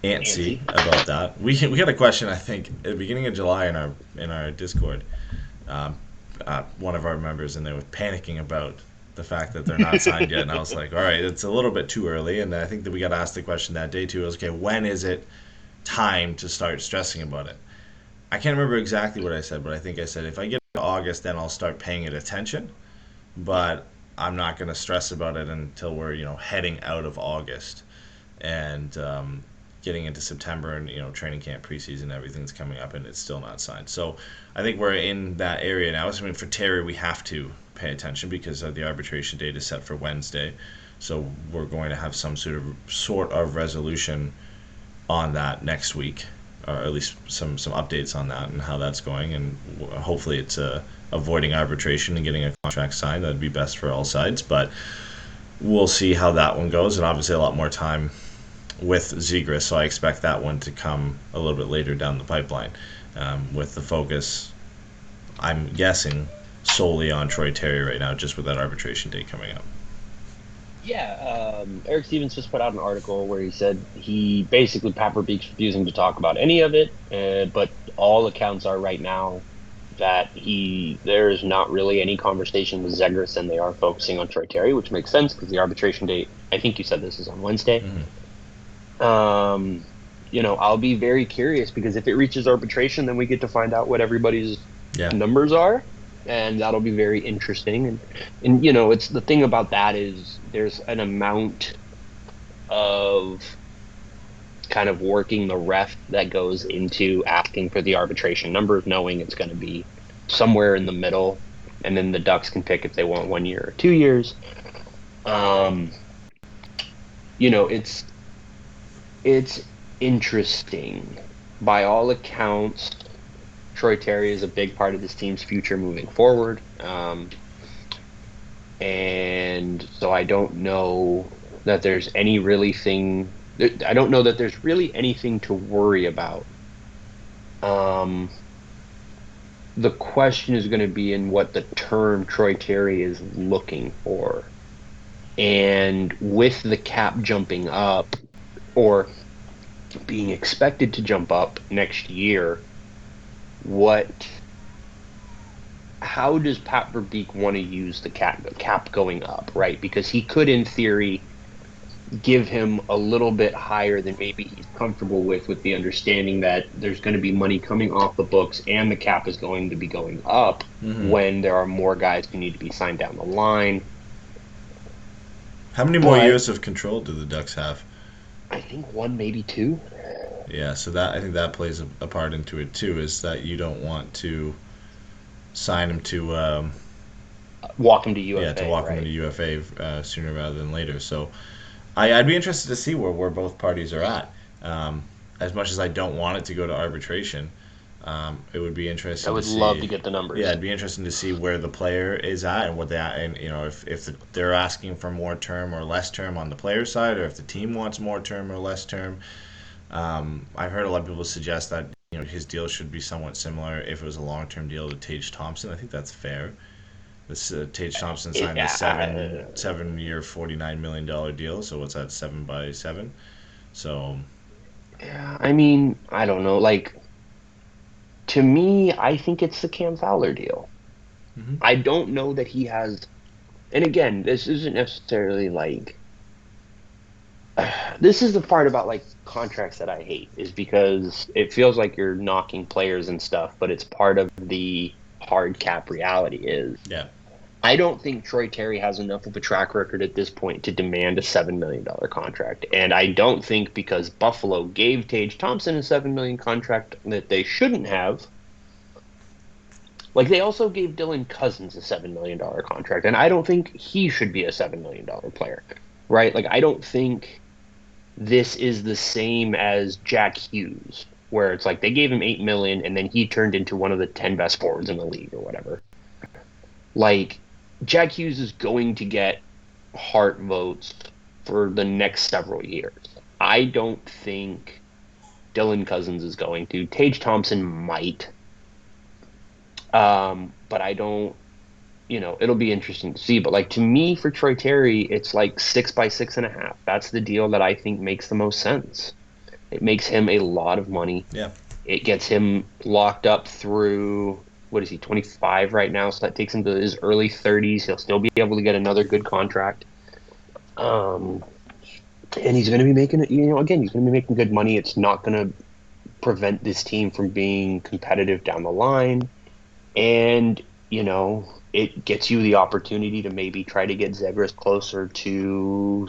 antsy about that. We had a question, I think, at the beginning of July in our Discord. One of our members in there was panicking about the fact that they're not signed yet, and I was like, all right, it's a little bit too early, and I think that we got asked the question that day too. It was, okay, when is it time to start stressing about it? I can't remember exactly what I said, but I think I said if I get to August, then I'll start paying it attention, but I'm not going to stress about it until we're heading out of August and getting into September, and training camp, preseason, everything's coming up, and it's still not signed. So I think we're in that area now. So, I mean, for Terry, we have to pay attention because the arbitration date is set for Wednesday. So we're going to have some sort of resolution on that next week, or at least some updates on that and how that's going. And hopefully it's avoiding arbitration and getting a contract signed. That'd be best for all sides. But we'll see how that one goes. And obviously a lot more time with Zegras, so I expect that one to come a little bit later down the pipeline, with the focus, I'm guessing, solely on Troy Terry right now, just with that arbitration date coming up. Yeah, Eric Stevens just put out an article where he said he basically Paprbeek's refusing to talk about any of it, but all accounts are right now that there's not really any conversation with Zegras, and they are focusing on Troy Terry, which makes sense because the arbitration date, I think you said this is on Wednesday. Mm-hmm. I'll be very curious, because if it reaches arbitration, then we get to find out what everybody's numbers are, and that'll be very interesting. And it's the thing about that is there's an amount of kind of working the ref that goes into asking for the arbitration numbers, knowing it's going to be somewhere in the middle, and then the Ducks can pick if they want 1 year or 2 years. It's interesting. By all accounts, Troy Terry is a big part of this team's future moving forward. And so I don't know that there's really anything to worry about. The question is going to be in what the term Troy Terry is looking for. And with the cap jumping up, or being expected to jump up next year, how does Pat Verbeek want to use the cap going up, right? Because he could, in theory, give him a little bit higher than maybe he's comfortable with the understanding that there's going to be money coming off the books and the cap is going to be going up when there are more guys who need to be signed down the line. How many more years of control do the Ducks have? I think 1, maybe 2. Yeah, so I think that plays a part into it too, is that you don't want to sign him to walk him to UFA. Yeah, to walk him to UFA sooner rather than later. So I'd be interested to see where both parties are at. As much as I don't want it to go to arbitration, it would be interesting. I would love to get the numbers. Yeah, it'd be interesting to see where the player is at and if they're asking for more term or less term on the player side, or if the team wants more term or less term. I've heard a lot of people suggest that his deal should be somewhat similar if it was a long-term deal to Tage Thompson. I think that's fair. This Tage Thompson signed a 7-year, $49 million deal. So what's that, 7 by 7? So. Yeah, I mean, I don't know. Like, to me, I think it's the Cam Fowler deal. Mm-hmm. I don't know that he has. And again, this isn't necessarily like. This is the part about like contracts that I hate, is because it feels like you're knocking players and stuff, but it's part of the hard cap reality is. Yeah. I don't think Troy Terry has enough of a track record at this point to demand a $7 million contract. And I don't think because Buffalo gave Tage Thompson a $7 million contract that they shouldn't have. Like, they also gave Dylan Cousins a $7 million contract, and I don't think he should be a $7 million player, right? Like, I don't think this is the same as Jack Hughes, where it's like they gave him $8 million and then he turned into one of the 10 best forwards in the league or whatever. Like, Jack Hughes is going to get Hart votes for the next several years. I don't think Dylan Cousins is going to. Tage Thompson might. But I don't, it'll be interesting to see. But like, to me, for Troy Terry, it's like 6 by 6.5. That's the deal that I think makes the most sense. It makes him a lot of money. Yeah. It gets him locked up through, what is he, 25 right now? So that takes him to his early 30s. He'll still be able to get another good contract. And he's going to be making, again, he's going to be making good money. It's not going to prevent this team from being competitive down the line. And, it gets you the opportunity to maybe try to get Zegras closer to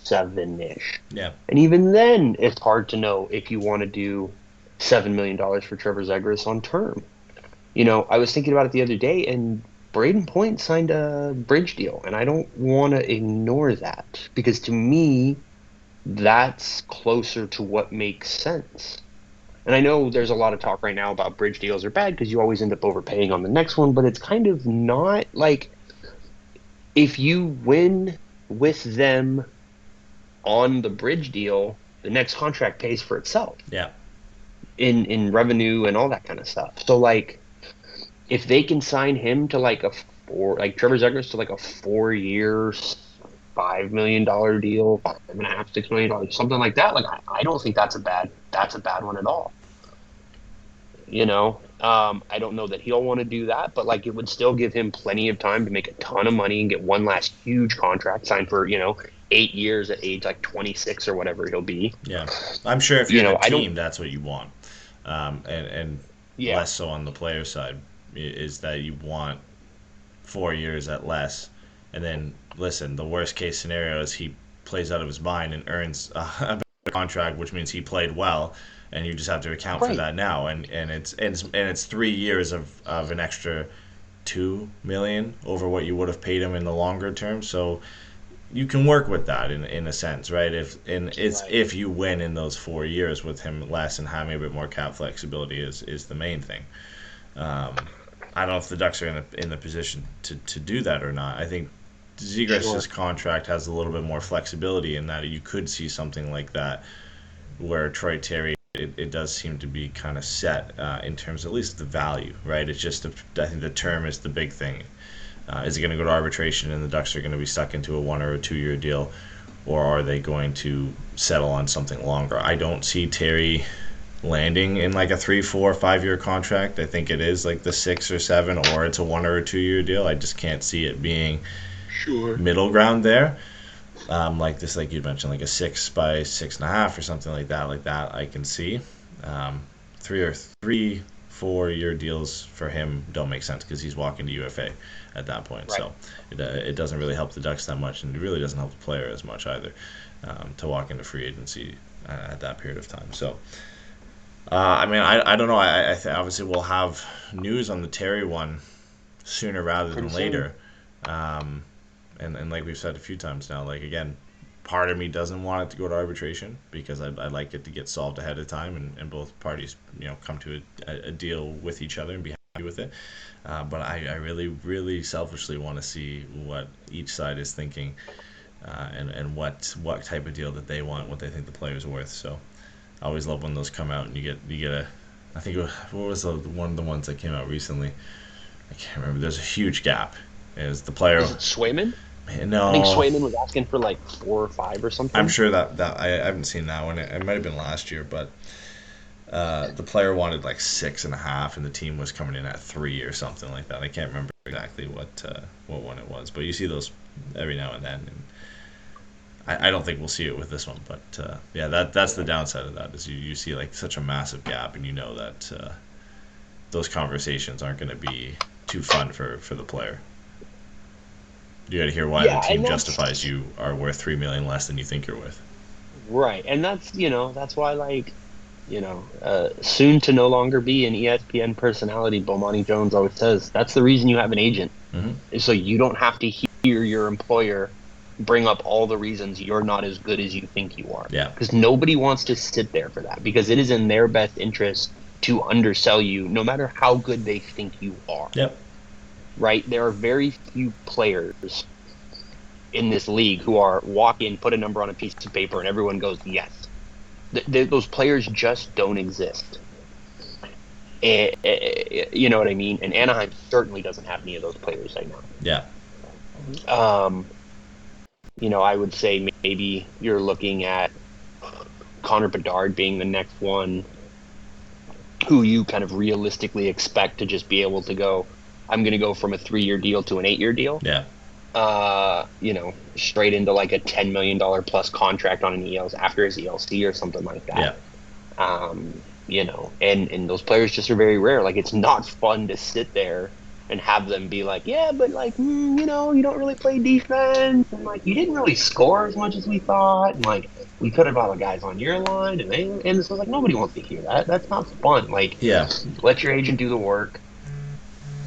7-ish. Yeah. And even then, it's hard to know if you want to do $7 million for Trevor Zegras on term. I was thinking about it the other day, and Braden Point signed a bridge deal, and I don't want to ignore that, because to me, that's closer to what makes sense. And I know there's a lot of talk right now about bridge deals are bad because you always end up overpaying on the next one, but it's kind of not. Like, if you win with them on the bridge deal, the next contract pays for itself. Yeah. In revenue and all that kind of stuff. So, like, if they can sign him to like Trevor Zegras to like a 4-year, $5 million deal, $5.5, $6 million, something like that. Like, I don't think that's a bad one at all. I don't know that he'll want to do that, but it would still give him plenty of time to make a ton of money and get one last huge contract signed for, 8 years at age like 26 or whatever he'll be. Yeah, I'm sure if you're You know, in a team, that's what you want, and Yeah. less so on the player side is that you want 4 years at less, and then listen. The worst case scenario is he plays out of his mind and earns a better contract, which means he played well, and you just have to account for Right. that now. And it's 3 years of an extra $2 million over what you would have paid him in the longer term. So you can work with that in a sense, right? If you win in those 4 years with him less and having a bit more cap flexibility is the main thing. I don't know if the Ducks are in the position to do that or not. I think Zegras' contract has a little bit more flexibility in that you could see something like that where Troy Terry, it does seem to be kind of set in terms of at least the value, right? It's just, I think the term is the big thing. Is it going to go to arbitration and the Ducks are going to be stuck into a 1 or a 2 year deal, or are they going to settle on something longer? I don't see Terry landing in like a 3, 4, 5 year contract. I think it is like the 6 or 7, or it's a 1 or a 2 year deal. I just can't see it being middle ground there. Like this, like you mentioned, like a 6 by 6.5 or something like that. I can see 3, 4 year deals for him don't make sense because he's walking to UFA at that point. Right. So it doesn't really help the Ducks that much, and it really doesn't help the player as much either to walk into free agency at that period of time. So I mean, I don't know. I obviously we'll have news on the Terry one sooner rather than later. And like we've said a few times now, like again, part of me doesn't want it to go to arbitration because I'd like it to get solved ahead of time and both parties, come to a deal with each other and be happy with it. But I really, really selfishly want to see what each side is thinking and what type of deal that they want, what they think the player's worth. So I always love when those come out and you get a, I think what was one of the ones that came out recently? I can't remember. There's a huge gap. Is the player? Is it Swayman? No, I think Swayman was asking for like 4 or 5 or something. I'm sure that I haven't seen that one. It might have been last year, but the player wanted like 6.5, and the team was coming in at 3 or something like that. I can't remember exactly what one it was, but you see those every now and then. And I don't think we'll see it with this one, but yeah, that's the downside of that is you see like such a massive gap, and you know that those conversations aren't going to be too fun for the player. You got to hear why the team justifies you are worth $3 million less than you think you're worth. Right, and that's why soon to no longer be an ESPN personality. Bomani Jones always says that's the reason you have an agent, is so you don't have to hear your employer bring up all the reasons you're not as good as you think you are. Yeah, because nobody wants to sit there for that because it is in their best interest to undersell you, no matter how good they think you are. Yep. Right? There are very few players in this league who are walk in, put a number on a piece of paper, and everyone goes, yes. Those players just don't exist. You know what I mean? And Anaheim certainly doesn't have any of those players right now. Yeah. I would say maybe you're looking at Connor Bedard being the next one who you kind of realistically expect to just be able to go, I'm going to go from a 3-year deal to an 8-year deal. Yeah. Straight into like a $10 million plus contract on an after his ELC or something like that. Yeah. And those players just are very rare. Like, it's not fun to sit there and have them be like, yeah, but like, you don't really play defense, and like, you didn't really score as much as we thought, and like, we could have other guys on your line, and so like, nobody wants to hear that. That's not fun. Like, yeah, let your agent do the work.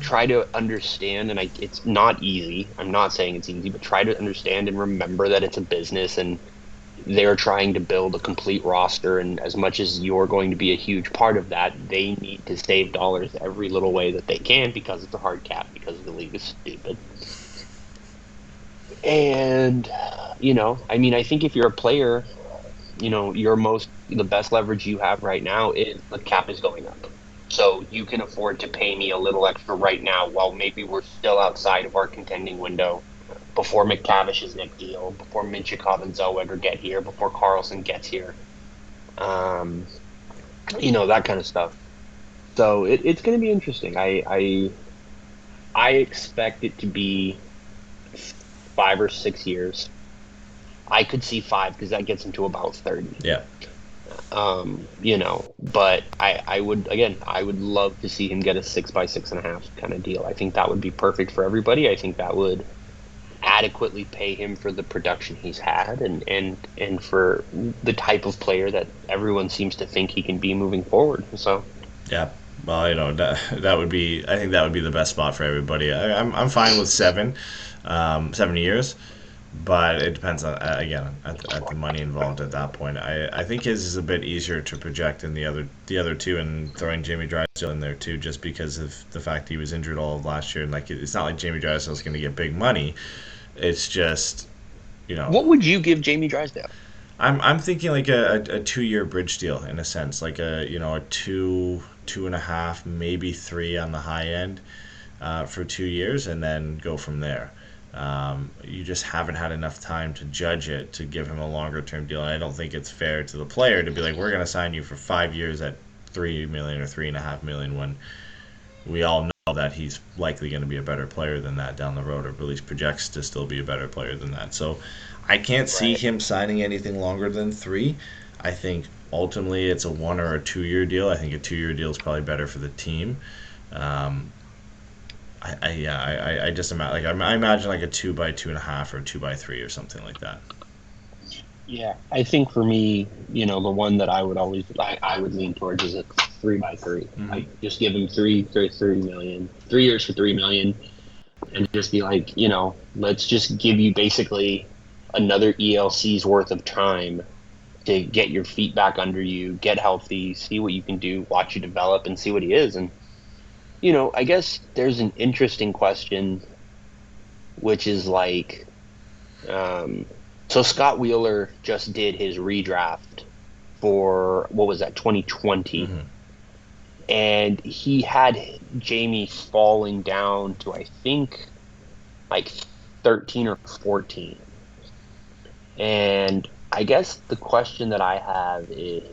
Try to understand, and it's not easy. I'm not saying it's easy, but try to understand and remember that it's a business, and they're trying to build a complete roster, and as much as you're going to be a huge part of that, they need to save dollars every little way that they can because it's a hard cap, because the league is stupid. And, I think if you're a player, the best leverage you have right now is the cap is going up. So you can afford to pay me a little extra right now while maybe we're still outside of our contending window, before McTavish's next deal, before Minchikov and Zellweger get here, before Carlson gets here. That kind of stuff. So it's going to be interesting. I expect it to be 5 or 6 years. I could see 5 because that gets him to about 30. Yeah. But I would love to see him get a 6 by 6.5 kind of deal. I think that would be perfect for everybody. I think that would adequately pay him for the production he's had and for the type of player that everyone seems to think he can be moving forward. So Yeah. Well, that would be. I think that would be the best spot for everybody. I'm fine with 7 years. But it depends on again at the money involved at that point. I think his is a bit easier to project than the other two, and throwing Jamie Drysdale in there too, just because of the fact he was injured all of last year, and it's not like Jamie Drysdale is going to get big money. It's just What would you give Jamie Drysdale? I'm thinking like a 2-year bridge deal in a sense, like a 2.5, maybe 3 on the high end for 2 years, and then go from there. You just haven't had enough time to judge it to give him a longer term deal, and I don't think it's fair to the player to be like, we're going to sign you for 5 years at $3 million or $3.5 million when we all know that he's likely going to be a better player than that down the road, or at least projects to still be a better player than that. So I can't see him signing anything longer than 3. I think ultimately it's a 1 or a 2-year deal. I think a 2-year deal is probably better for the team. I just imagine I imagine like a 2 by 2.5 or 2 by 3 or something like that. Yeah, I think for me, the one that I would always I would lean towards is a 3 by 3. Mm-hmm. Like just give him 3 million, 3 years for $3 million, and just be like, let's just give you basically another ELC's worth of time to get your feet back under you, get healthy, see what you can do, watch you develop, and see what he is. And I guess there's an interesting question, which is like, so Scott Wheeler just did his redraft for, what was that, 2020? Mm-hmm. And he had Jamie falling down to, I think, like 13 or 14. And I guess the question that I have is,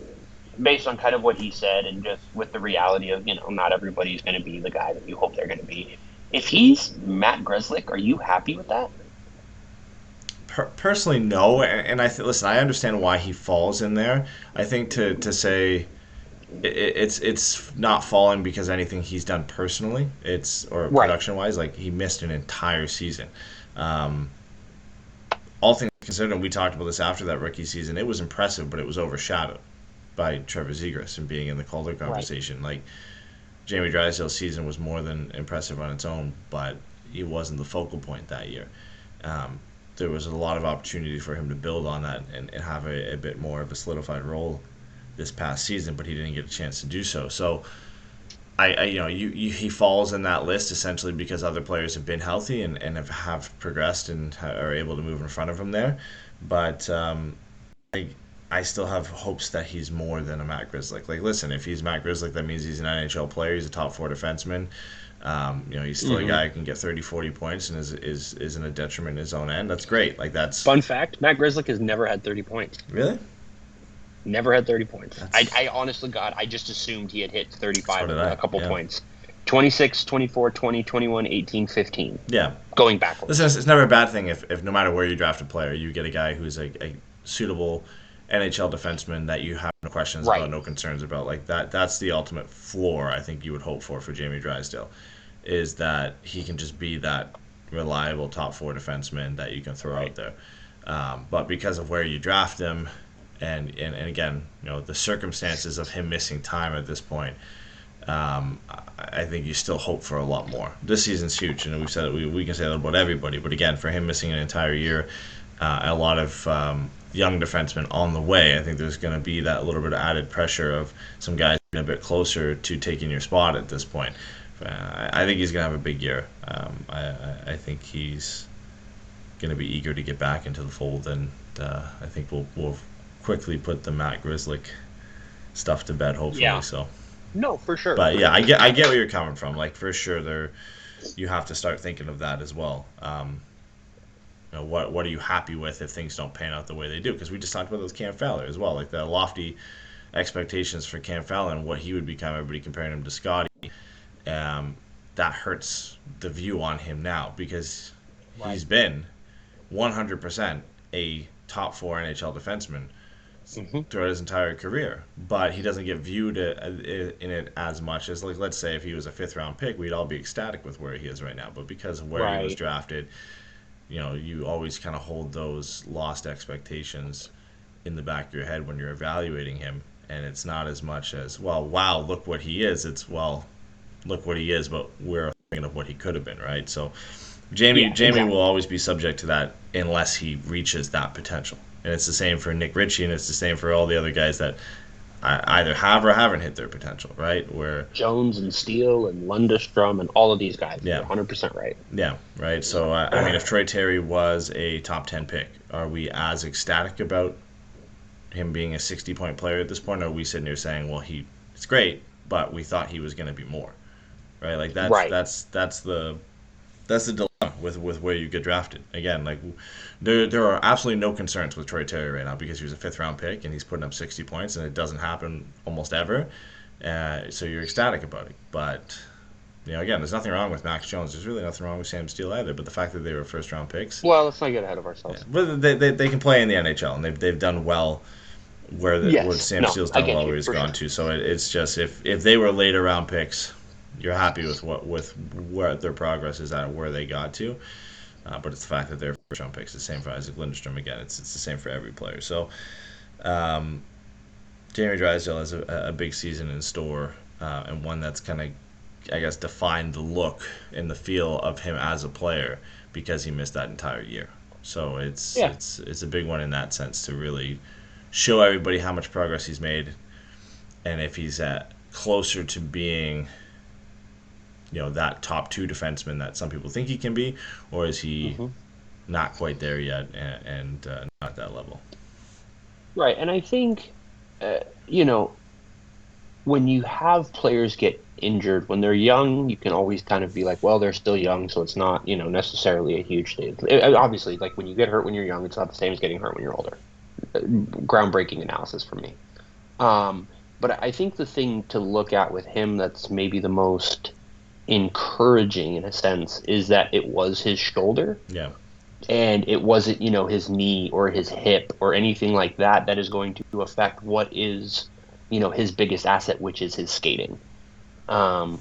based on kind of what he said and just with the reality of, not everybody's going to be the guy that you hope they're going to be. If he's Matt Grzelcyk, are you happy with that? Personally, no. And listen, I understand why he falls in there. I think to say it's not falling because anything he's done personally, or production-wise, like he missed an entire season. All things considered, and we talked about this after that rookie season, it was impressive, but it was overshadowed by Trevor Zegras and being in the Calder conversation. Like, Jamie Drysdale's season was more than impressive on its own, but he wasn't the focal point that year. There was a lot of opportunity for him to build on that and have a bit more of a solidified role this past season, but he didn't get a chance to do so. So, he falls in that list essentially because other players have been healthy and have progressed and are able to move in front of him there. But I still have hopes that he's more than a Matt Grzelcyk. Like, listen, if he's Matt Grzelcyk, that means he's an NHL player. He's a top 4 defenseman. He's still a guy who can get 30, 40 points and isn't a detriment in his own end. That's great. Like, that's fun fact. Matt Grzelcyk has never had 30 points. Really? Never had 30 points. I honestly, God, I just assumed he had hit 35 a couple points. 26, 24, 20, 21, 18, 15. Yeah. Going backwards. Listen, it's never a bad thing if no matter where you draft a player, you get a guy who's a suitable NHL defenseman that you have no questions about, no concerns about. Like, that's the ultimate floor I think you would hope for Jamie Drysdale, is that he can just be that reliable top 4 defenseman that you can throw out there. But because of where you draft him, and again, the circumstances of him missing time at this point, I think you still hope for a lot more. This season's huge, and we've said we can say that about everybody. But again, for him missing an entire year, a lot of young defensemen on the way, I think there's going to be that little bit of added pressure of some guys being a bit closer to taking your spot at this point. I think he's going to have a big year. I think he's going to be eager to get back into the fold, and I think we'll quickly put the Matt Grzelcyk stuff to bed, hopefully. Yeah. So. No, for sure. But yeah, I get where you're coming from. Like, for sure, you have to start thinking of that as well. What are you happy with if things don't pan out the way they do? Because we just talked about this Cam Fowler as well, like the lofty expectations for Cam Fowler and what he would become. Everybody comparing him to Scotty. That hurts the view on him now because he's been 100% a top 4 NHL defenseman throughout his entire career, but he doesn't get viewed in it as much as, like, let's say if he was a 5th-round pick, we'd all be ecstatic with where he is right now. But because of where he was drafted, you always kind of hold those lost expectations in the back of your head when you're evaluating him, and it's not as much as, well, wow, look what he is. It's, well, look what he is, but we're thinking of what he could have been, right? So Jamie will always be subject to that unless he reaches that potential. And it's the same for Nick Ritchie, and it's the same for all the other guys that either have or haven't hit their potential, right? Where Jones and Steele and Lundestrom and all of these guys. Yeah. You're 100% right. Yeah, right. So, I mean, if Troy Terry was a top 10 pick, are we as ecstatic about him being a 60-point player at this point? Or are we sitting here saying, well, it's great, but we thought he was going to be more, right? Like, that's the dilemma with where you get drafted. Again, like, there are absolutely no concerns with Troy Terry right now because he was a 5th-round pick and he's putting up 60 points, and it doesn't happen almost ever. So you're ecstatic about it. But, again, there's nothing wrong with Max Jones. There's really nothing wrong with Sam Steele either. But the fact that they were first-round picks. Well, let's not get ahead of ourselves. Yeah. But they can play in the NHL, and they've done well where Sam Steele's done well where he's gone to. So it's just if they were later-round picks, you're happy with where their progress is at, where they got to. But it's the fact that they're first-round picks. The same for Isaac Lindstrom. Again, it's the same for every player. So Jamie Drysdale has a big season in store, and one that's kind of, I guess, defined the look and the feel of him as a player because he missed that entire year. So it's a big one in that sense to really show everybody how much progress he's made, and if he's closer to being that top 2 defenseman that some people think he can be, or is he not quite there yet and not at that level? Right, and I think, when you have players get injured when they're young, you can always kind of be like, well, they're still young, so it's not, necessarily a huge thing. Obviously, like, when you get hurt when you're young, it's not the same as getting hurt when you're older. Groundbreaking analysis for me. But I think the thing to look at with him that's maybe the most encouraging in a sense is that it was his shoulder. Yeah. And it wasn't, his knee or his hip or anything like that is going to affect what is, his biggest asset, which is his skating. Because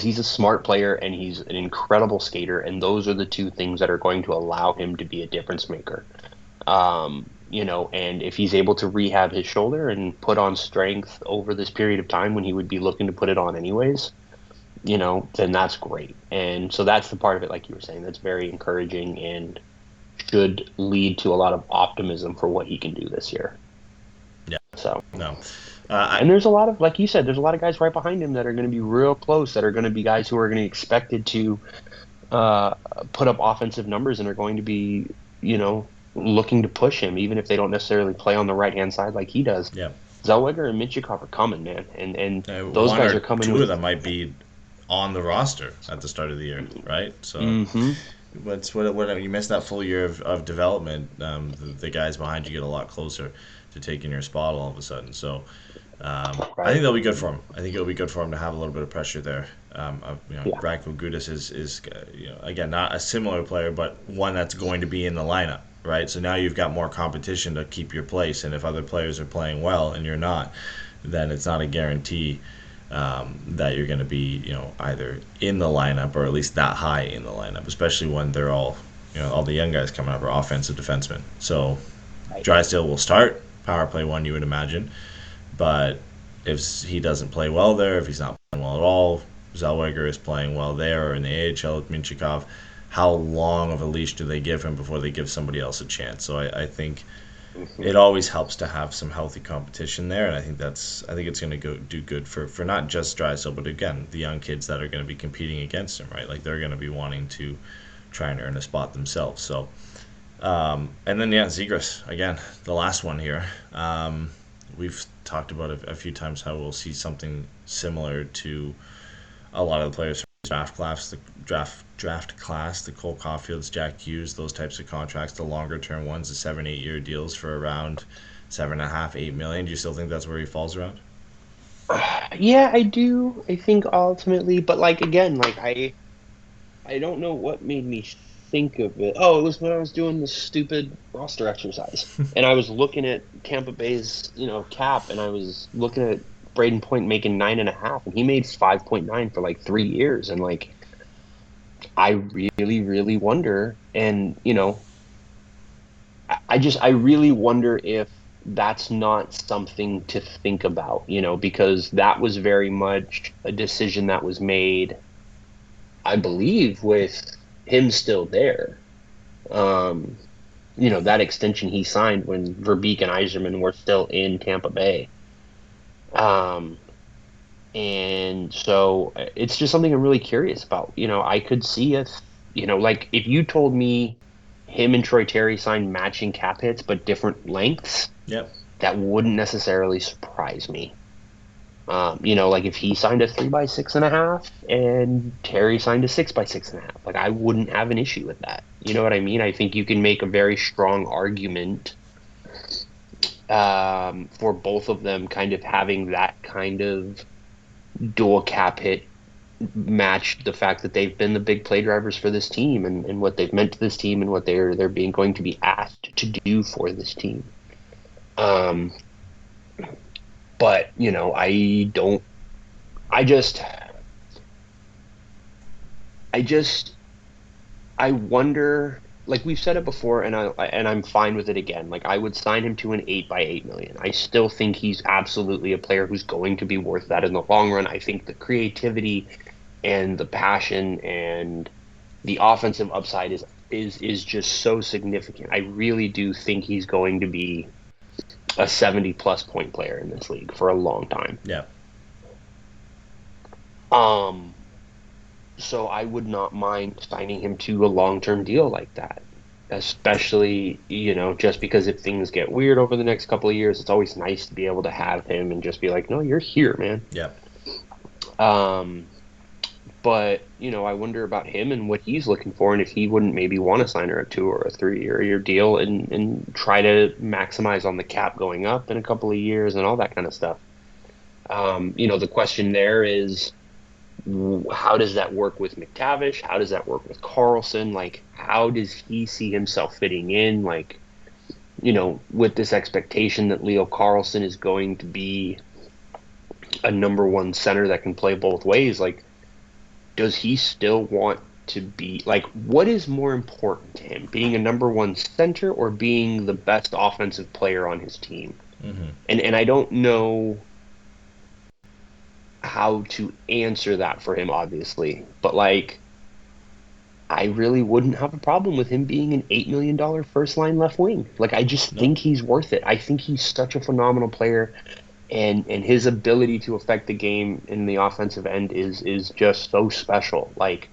he's a smart player and he's an incredible skater, and those are the 2 things that are going to allow him to be a difference maker. And if he's able to rehab his shoulder and put on strength over this period of time when he would be looking to put it on anyways, then that's great. And so that's the part of it, like you were saying, that's very encouraging and should lead to a lot of optimism for what he can do this year. Yeah. So. No. And there's a lot of, like you said, there's a lot of guys right behind him that are going to be real close, that are going to be guys who are going to be expected to put up offensive numbers and are going to be, looking to push him, even if they don't necessarily play on the right-hand side like he does. Yeah. Zellweger and Mintyukov are coming, man. And those guys are coming. 2 of them might be on the roster at the start of the year, right? So what you miss that full year of development, the guys behind you get a lot closer to taking your spot all of a sudden. So I think that'll be good for him. I think it'll be good for him to have a little bit of pressure there. Radko Gudas is again, not a similar player, but one that's going to be in the lineup, right? So now you've got more competition to keep your place, and if other players are playing well and you're not, then it's not a guarantee that you're going to be, either in the lineup or at least that high in the lineup, especially when they're all the young guys coming up are offensive defensemen. So Drysdale will start power play 1, you would imagine, but if he doesn't play well there, if he's not playing well at all, Zellweger is playing well there, or in the AHL with Mintyukov, how long of a leash do they give him before they give somebody else a chance? So I think it always helps to have some healthy competition there, and I think it's going to do good for not just Drysdale, but again, the young kids that are going to be competing against him, right? Like, they're going to be wanting to try and earn a spot themselves. So, and then Zegras again, the last one here. We've talked about a few times how we'll see something similar to a lot of the players from the draft class, the Cole Caulfields, Jack Hughes, those types of contracts, the longer term ones, the 7-8 year deals for around $7.5-8 million. Do you still think that's where he falls around? Yeah, I do. I think ultimately, but I don't know what made me think of it. Oh, it was when I was doing the stupid roster exercise, and I was looking at Tampa Bay's, cap, and I was looking at Braden Point making 9.5, and he made 5.9 for like 3 years, and like, I really, really wonder, and I really wonder if that's not something to think about, because that was very much a decision that was made, I believe, with him still there. That extension he signed when Verbeek and Yzerman were still in Tampa Bay. And so it's just something I'm really curious about. I could see if you told me him and Troy Terry signed matching cap hits but different lengths, Yep. that wouldn't necessarily surprise me. Like if he signed a 3x6.5 and Terry signed a 6x6.5, like I wouldn't have an issue with that. You know what I mean? I think you can make a very strong argument for both of them kind of having that kind of dual cap hit match the fact that they've been the big play drivers for this team and what they've meant to this team and what they're going to be asked to do for this team. But I wonder, like we've said it before, and I'm fine with it again. Like I would sign him to an 8x8 million. I still think he's absolutely a player who's going to be worth that in the long run. I think the creativity and the passion and the offensive upside is just so significant. I really do think he's going to be a 70-plus point player in this league for a long time. Yeah. So I would not mind signing him to a long-term deal like that, especially, just because if things get weird over the next couple of years, it's always nice to be able to have him and just be like, no, you're here, man. Yeah. But, I wonder about him and what he's looking for and if he wouldn't maybe want to sign her a 2 or a 3-year deal and try to maximize on the cap going up in a couple of years and all that kind of stuff. The question there is, how does that work with McTavish? How does that work with Carlson? Like, how does he see himself fitting in? Like, with this expectation that Leo Carlson is going to be a number one center that can play both ways, like, does he still want to be, like, what is more important to him, being a number one center or being the best offensive player on his team? Mm-hmm. And I don't know how to answer that for him, obviously, but like, I really wouldn't have a problem with him being an $8 million first line left wing. Like, I just think he's worth it. I think he's such a phenomenal player, and his ability to affect the game in the offensive end is just so special. Like,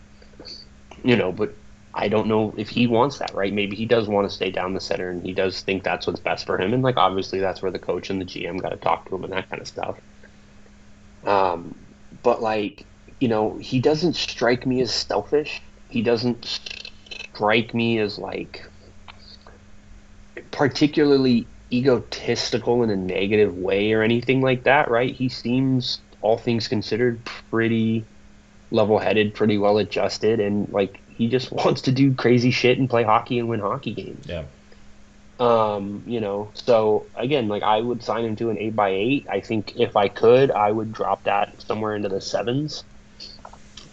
but I don't know if he wants that, right? Maybe he does want to stay down the center and he does think that's what's best for him. And like, obviously that's where the coach and the GM got to talk to him and that kind of stuff. But like, he doesn't strike me as selfish. He doesn't strike me as like particularly egotistical in a negative way or anything like that, right? He seems, all things considered, pretty level-headed, pretty well-adjusted, and like, he just wants to do crazy shit and play hockey and win hockey games. Yeah. So again, like, I would sign him to an 8x8. I think if I could, I would drop that somewhere into the 7s.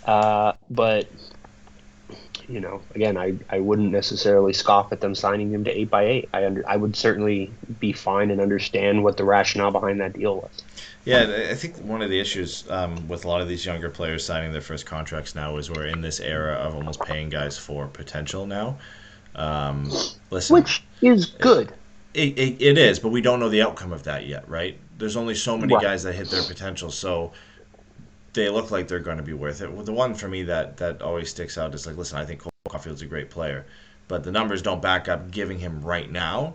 But again, I wouldn't necessarily scoff at them signing him to 8x8. I would certainly be fine and understand what the rationale behind that deal was. Yeah, I think one of the issues with a lot of these younger players signing their first contracts now is we're in this era of almost paying guys for potential now. Listen, which is good. It is, but we don't know the outcome of that yet, right? There's only so many guys that hit their potential, so they look like they're going to be worth it. Well, the one for me that always sticks out is like, listen, I think Cole Caulfield's a great player, but the numbers don't back up giving him right now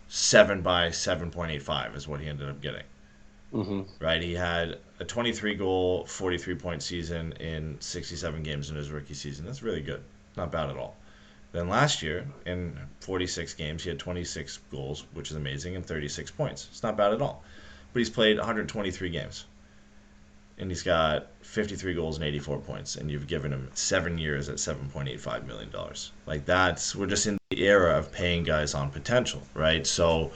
7 by 7.85 is what he ended up getting. Mm-hmm. Right? He had a 23-goal, 43-point season in 67 games in his rookie season. That's really good. Not bad at all. Then last year, in 46 games, he had 26 goals, which is amazing, and 36 points. It's not bad at all. But he's played 123 games. and he's got 53 goals and 84 points, and you've given him 7 years at $7.85 million. Like, we're just in the era of paying guys on potential, right? So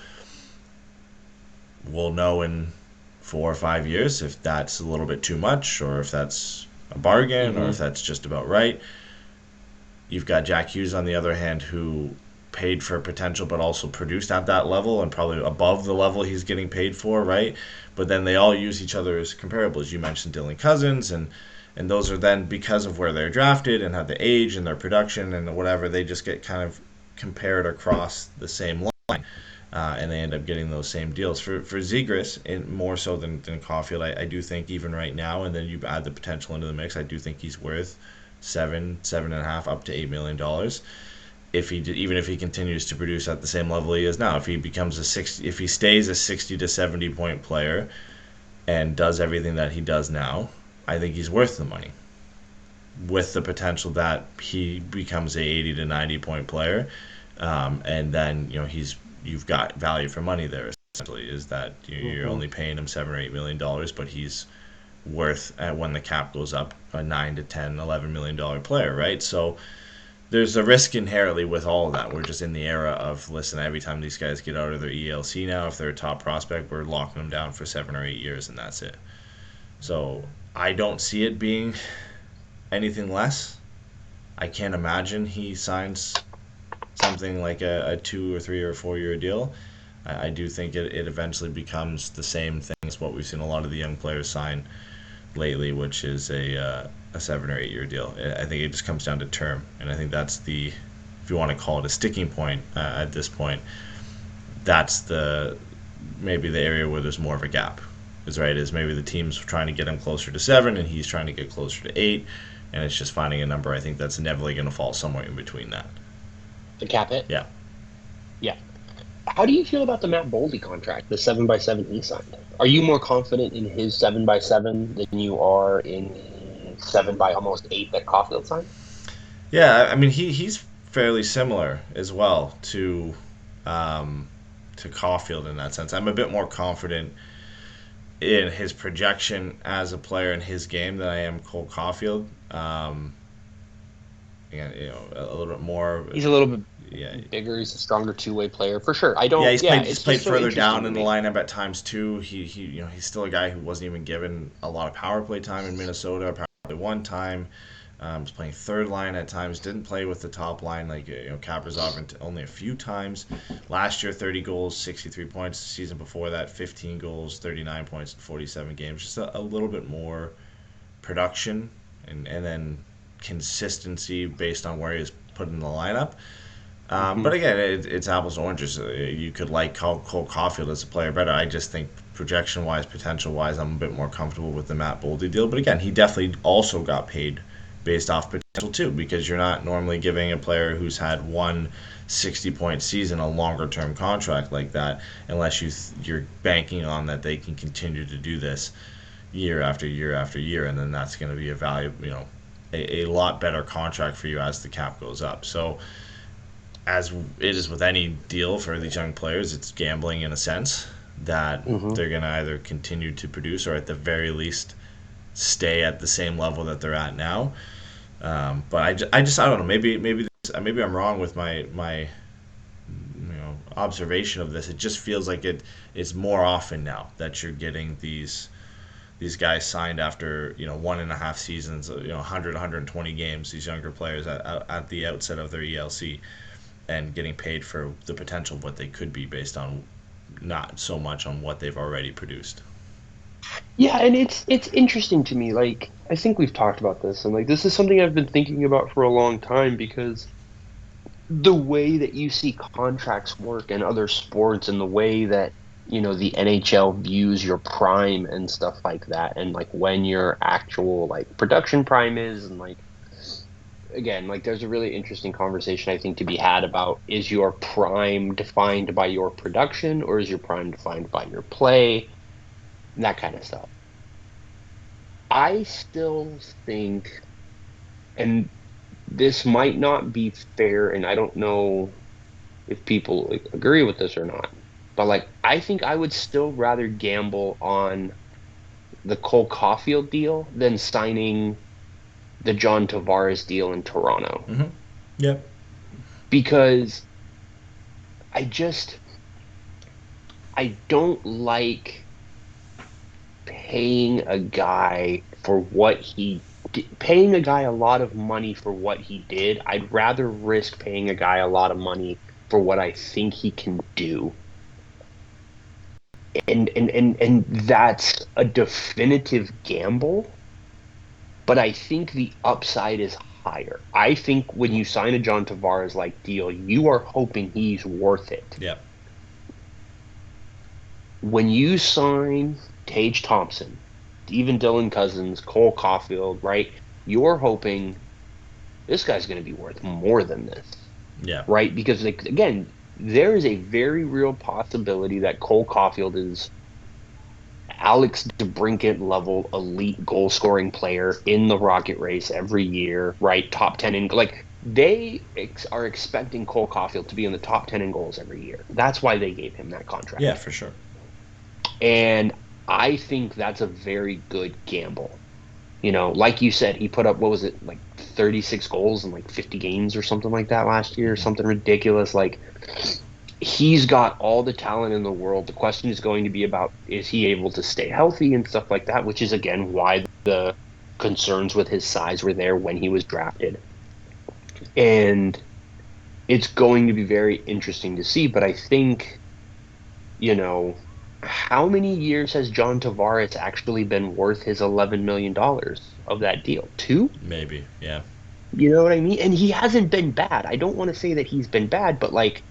we'll know in 4 or 5 years if that's a little bit too much, or if that's a bargain, or if that's just about right. You've got Jack Hughes, on the other hand, who paid for potential but also produced at that level and probably above the level he's getting paid for, right? But then they all use each other as comparables. You mentioned Dylan Cousins, and those are then, because of where they're drafted and how they age and their production and whatever, they just get kind of compared across the same line, and they end up getting those same deals. For Zegras, and more so than Caulfield, I do think even right now, and then you add the potential into the mix, I do think he's worth $7.5 up to $8 million. Even if he continues to produce at the same level he is now, if he stays a 60 to 70 point player and does everything that he does now, I think he's worth the money, with the potential that he becomes a 80 to 90 point player, and then you've got value for money there. Essentially, is that you're only paying him $7 or $8 million, but he's worth, when the cap goes up, a 9 to 10, $11 million player, right? So there's a risk inherently with all of that. We're just in the era of, listen, every time these guys get out of their ELC now, if they're a top prospect, we're locking them down for 7 or 8 years, and that's it. So I don't see it being anything less. I can't imagine he signs something like a 2 or 3 or 4 year deal. I do think it eventually becomes the same thing as what we've seen a lot of the young players sign lately, which is a 7 or 8 year deal. I think it just comes down to term, and I think that's if you want to call it a sticking point at this point, that's maybe the area where there's more of a gap. Is maybe the team's trying to get him closer to 7, and he's trying to get closer to 8, and it's just finding a number. I think that's inevitably going to fall somewhere in between that. The cap hit? Yeah. Yeah. How do you feel about the Matt Boldy contract, the 7x7 he signed? Are you more confident in his 7x7 than you are in 7 by almost 8 that Caulfield signed? Yeah, I mean he's fairly similar as well to Caulfield in that sense. I'm a bit more confident in his projection as a player in his game than I am Cole Caulfield. Again, a little bit more. He's a little bit bigger. He's a stronger two-way player for sure. He's played further down in the lineup at times too. He's still a guy who wasn't even given a lot of power play time in Minnesota. Power play one time. Was playing third line at times. Didn't play with the top line like Kaprizov only a few times. Last year, 30 goals, 63 points. The season before that, 15 goals, 39 points in 47 games. Just a little bit more production and then consistency based on where he is put in the lineup. But again, it's apples and oranges. You could like Cole Caulfield as a player better. I just think projection-wise, potential-wise, I'm a bit more comfortable with the Matt Boldy deal. But again, he definitely also got paid based off potential too, because you're not normally giving a player who's had one 60-point season a longer-term contract like that unless you're banking on that they can continue to do this year after year after year, and then that's going to be a valuable, a lot better contract for you as the cap goes up. So as it is with any deal for these young players, it's gambling in a sense that they're going to either continue to produce or at the very least stay at the same level that they're at now. But I don't know. Maybe I'm wrong with my observation of this. It just feels like it's more often now that you're getting these guys signed after 1.5 seasons, 100, 120 games. These younger players at the outset of their ELC, and getting paid for the potential of what they could be based on not so much on what they've already produced. Yeah, and it's interesting to me. Like, I think we've talked about this, and this is something I've been thinking about for a long time, because the way that you see contracts work in other sports, and the way that the NHL views your prime and stuff like that, and when your actual production prime is, and again, there's a really interesting conversation I think to be had about, is your prime defined by your production, or is your prime defined by your play? That kind of stuff. I still think, and this might not be fair, and I don't know if people agree with this or not, but I think I would still rather gamble on the Cole Caulfield deal than signing the John Tavares deal in Toronto. Mm-hmm. Yep. Because I don't like paying a guy paying a guy a lot of money for what he did. I'd rather risk paying a guy a lot of money for what I think he can do. And that's a definitive gamble, but I think the upside is higher. I think when you sign a John Tavares-like deal, you are hoping he's worth it. Yep. When you sign Tage Thompson, even Dylan Cousins, Cole Caulfield, right, you're hoping this guy's going to be worth more than this. Yeah. Right? Because, like, again, there is a very real possibility that Cole Caulfield is Alex DeBrincat level elite goal scoring player in the Rocket race every year, right? Top 10 in, like, they are expecting Cole Caulfield to be in the top 10 in goals every year. That's why they gave him that contract. Yeah, for sure. And I think that's a very good gamble. You know, like you said, he put up, what was it, like 36 goals in like 50 games or something like that last year, something ridiculous. Like, he's got all the talent in the world. The question is going to be about, is he able to stay healthy and stuff like that, which is, again, why the concerns with his size were there when he was drafted. And it's going to be very interesting to see, but I think, you know, how many years has John Tavares actually been worth his $11 million of that deal? 2? Maybe, yeah. You know what I mean? And he hasn't been bad. I don't want to say that he's been bad, but, like,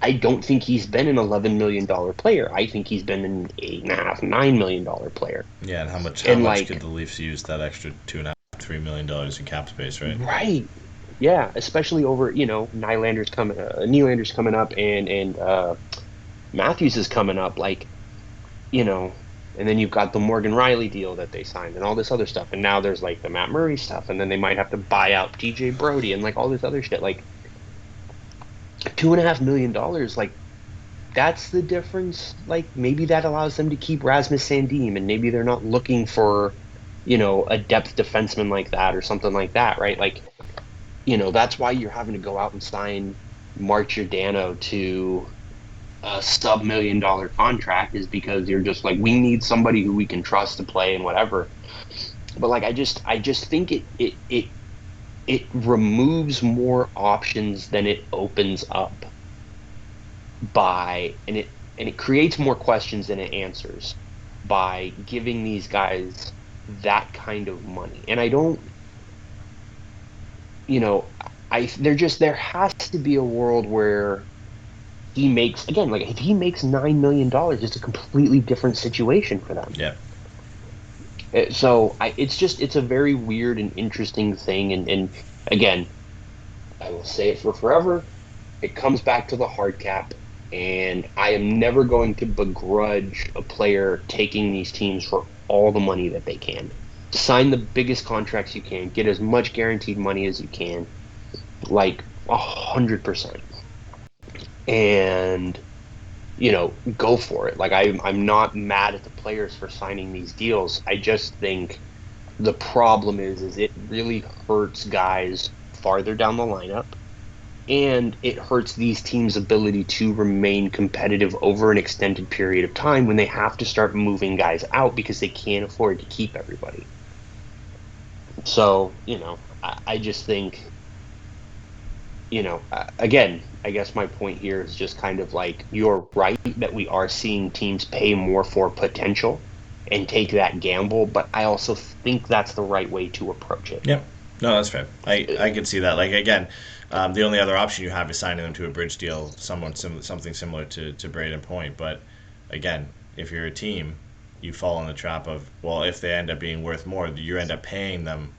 I don't think he's been an $11 million player. I think he's been an $8.5, $9 million player. Yeah, and how much could the Leafs use that extra $2.5, $3 million in cap space, right? Right. Yeah, especially over, you know, Nylander's coming up, and Matthews is coming up, like, you know, and then you've got the Morgan Riley deal that they signed and all this other stuff, and now there's, like, the Matt Murray stuff, and then they might have to buy out TJ Brody and, like, all this other shit. Like, $2.5 million, like, that's the difference. Like, maybe that allows them to keep Rasmus Sandin, and maybe they're not looking for, you know, a depth defenseman like that or something like that, right? Like, you know, that's why you're having to go out and sign Mark Giordano to a sub-$1 million contract, is because you're just like, we need somebody who we can trust to play and whatever. But, like, I just think it removes more options than it opens up and it creates more questions than it answers by giving these guys that kind of money. And I don't, you know, there has to be a world where he makes, again, like, if he makes $9 million, it's a completely different situation for them. Yeah. So it's a very weird and interesting thing. And again, I will say it for forever. It comes back to the hard cap. And I am never going to begrudge a player taking these teams for all the money that they can. Sign the biggest contracts you can. Get as much guaranteed money as you can. Like 100%. And, you know, go for it. Like, I'm not mad at the players for signing these deals. I just think the problem is it really hurts guys farther down the lineup, and it hurts these teams' ability to remain competitive over an extended period of time when they have to start moving guys out because they can't afford to keep everybody. So, you know, I just think, you know, again, I guess my point here is just kind of like, you're right that we are seeing teams pay more for potential and take that gamble, but I also think that's the right way to approach it. Yep. No, that's fair. I could see that. Like, again, the only other option you have is signing them to a bridge deal, something similar to Braden Point. But, again, if you're a team, you fall in the trap of, well, if they end up being worth more, you end up paying them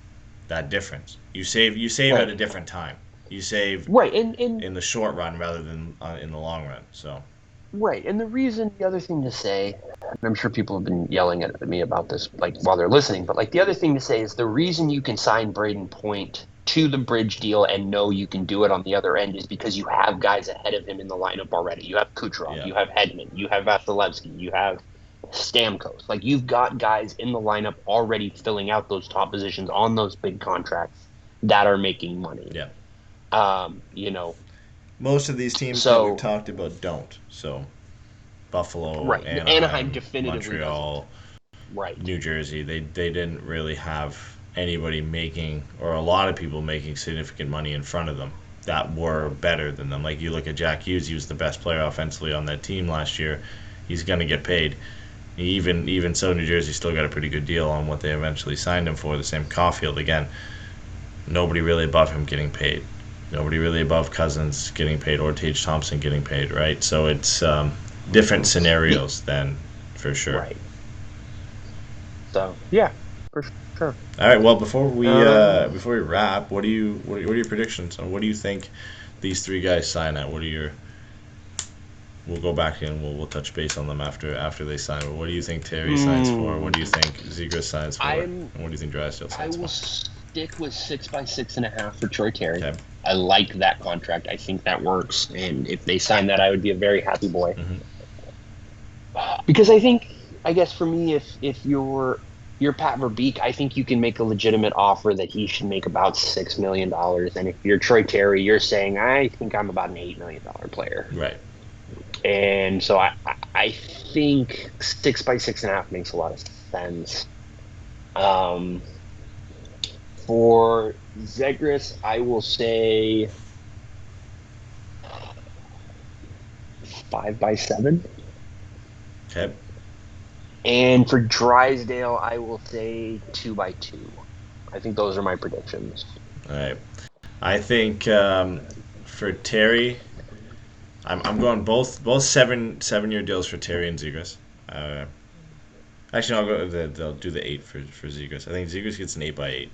that difference. You save right at a different time. You save right in the short run rather than in the long run. So right, and the other thing to say, and I'm sure people have been yelling at me about this, like, while they're listening, but, like, the other thing to say is the reason you can sign Braden Point to the bridge deal and know you can do it on the other end is because you have guys ahead of him in the lineup already. You have Kucherov, You have Hedman, you have Vasilevsky, you have, Stamkos. Like, you've got guys in the lineup already filling out those top positions on those big contracts that are making money. Yeah. Most of these teams that we've talked about don't. So Buffalo, right. Anaheim definitively Montreal, doesn't. Right. New Jersey, they didn't really have anybody making, or a lot of people making significant money in front of them that were better than them. Like, you look at Jack Hughes, he was the best player offensively on that team last year. He's going to get paid. Even so, New Jersey still got a pretty good deal on what they eventually signed him for. The same Caulfield, again, nobody really above him getting paid. Nobody really above Cousins getting paid, or Tage Thompson getting paid, right? So it's different scenarios then, for sure. Right. So, yeah, for sure. All right. Well, before we wrap, what are your predictions on what do you think these three guys sign at? We'll go back and we'll touch base on them after they sign. But what do you think Terry signs for? What do you think Zegras signs for? And what do you think Drysdale signs for? I will stick with 6 by 6.5 for Troy Terry. Okay. I like that contract. I think that works. And if they sign that, I would be a very happy boy. Mm-hmm. Because I guess for me, if you're Pat Verbeek, I think you can make a legitimate offer that he should make about $6 million. And if you're Troy Terry, you're saying, I think I'm about an $8 million player. Right. And so I think 6 by 6.5 makes a lot of sense. For Zegras, I will say 5 by 7. Okay. And for Drysdale, I will say 2 by 2. I think those are my predictions. All right. I think for Terry, I'm going both 7-year deals for Terry and Zegras. Actually, they'll do the 8 for Zegras. I think Zegras gets an 8 by 8.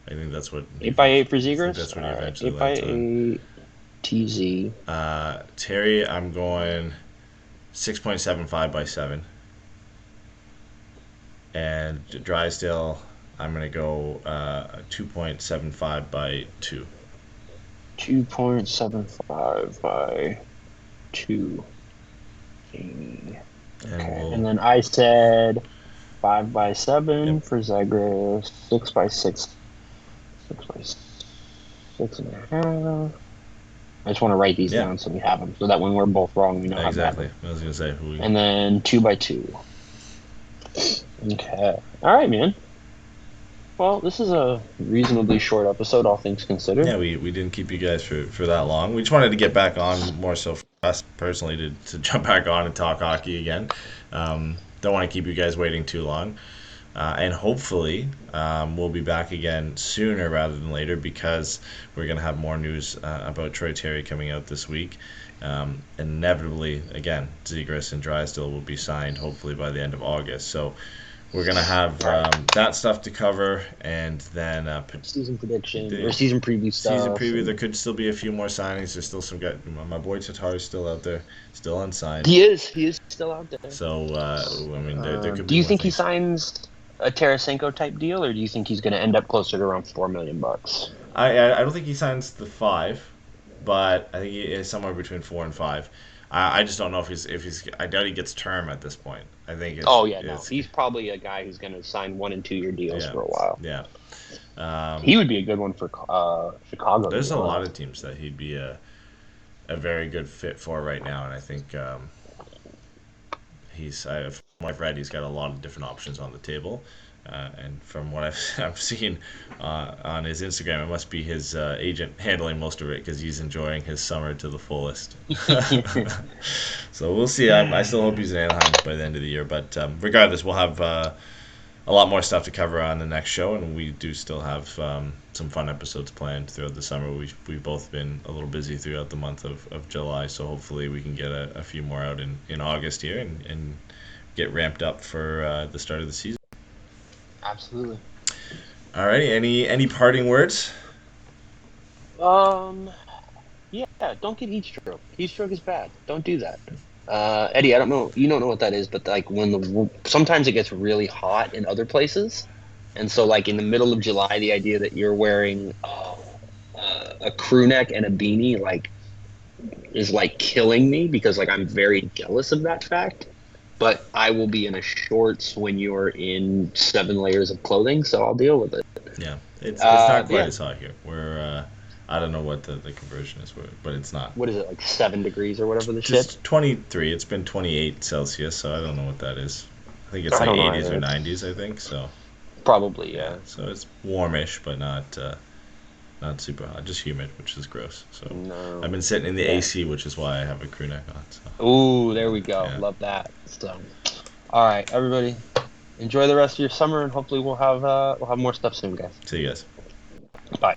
I think that's what 8 by 8 for Zegras. That's what he eventually 8 by lands 8 on. Terry, I'm going 6.75 by 7. And Drysdale, I'm going to go 2.75 by 2. 2.75 by 2. Okay. And then I said 5 by 7 for Zegras, 6 by 6. 6 by 6.5. I just want to write these down so we have them, so that when we're both wrong, we know exactly. I was going to say And then 2 by 2. Okay. All right, man. Well, this is a reasonably short episode, all things considered. Yeah, we didn't keep you guys for that long. We just wanted to get back on more so for us personally to jump back on and talk hockey again. Don't want to keep you guys waiting too long. And hopefully we'll be back again sooner rather than later, because we're going to have more news about Troy Terry coming out this week. Inevitably, again, Zegras and Drysdale will be signed hopefully by the end of August. So we're going to have that stuff to cover, and then season prediction or season preview stuff. Season preview, there could still be a few more signings. There's still some guys. My boy Tatar is still out there, still unsigned. He is still out there. So, I mean, there could be do you think things. He signs a Tarasenko type deal, or do you think he's going to end up closer to around $4 million? I don't think he signs the 5, but I think he is somewhere between 4 and 5. I just don't know if he's. I doubt he gets term at this point. I think. He's probably a guy who's going to sign 1 and 2 year deals for a while. Yeah. He would be a good one for Chicago. There's a lot of teams that he'd be a very good fit for right now, and I think from what I've read, he's got a lot of different options on the table. And from what I've seen on his Instagram, it must be his agent handling most of it, because he's enjoying his summer to the fullest. So we'll see. I still hope he's in Anaheim by the end of the year. But regardless, we'll have a lot more stuff to cover on the next show, and we do still have some fun episodes planned throughout the summer. We've both been a little busy throughout the month of July, so hopefully we can get a few more out in August here and get ramped up for the start of the season. Absolutely. Alrighty, any parting words? Yeah, don't get heat stroke. Heat stroke is bad. Don't do that. Eddie, I don't know, you don't know what that is, but like sometimes it gets really hot in other places, and so like in the middle of July, the idea that you're wearing a crew neck and a beanie like is like killing me, because like I'm very jealous of that fact. but I will be in a shorts when you're in 7 layers of clothing, so I'll deal with it. Yeah, it's not quite as hot here. We're I don't know what the conversion is, but it's not. What is it, like 7 degrees or whatever the Just shit? 23. It's been 28 Celsius, so I don't know what that is. I think it's I like don't know 80s or either. 90s, I think. So Probably, yeah. so it's warmish, but not super hot. Just humid, which is gross. So No. I've been sitting in the AC, which is why I have a crew neck on. So. Ooh, there we go. Yeah. Love that. So, all right, everybody, enjoy the rest of your summer, and hopefully we'll have more stuff soon, guys. See you guys. Bye.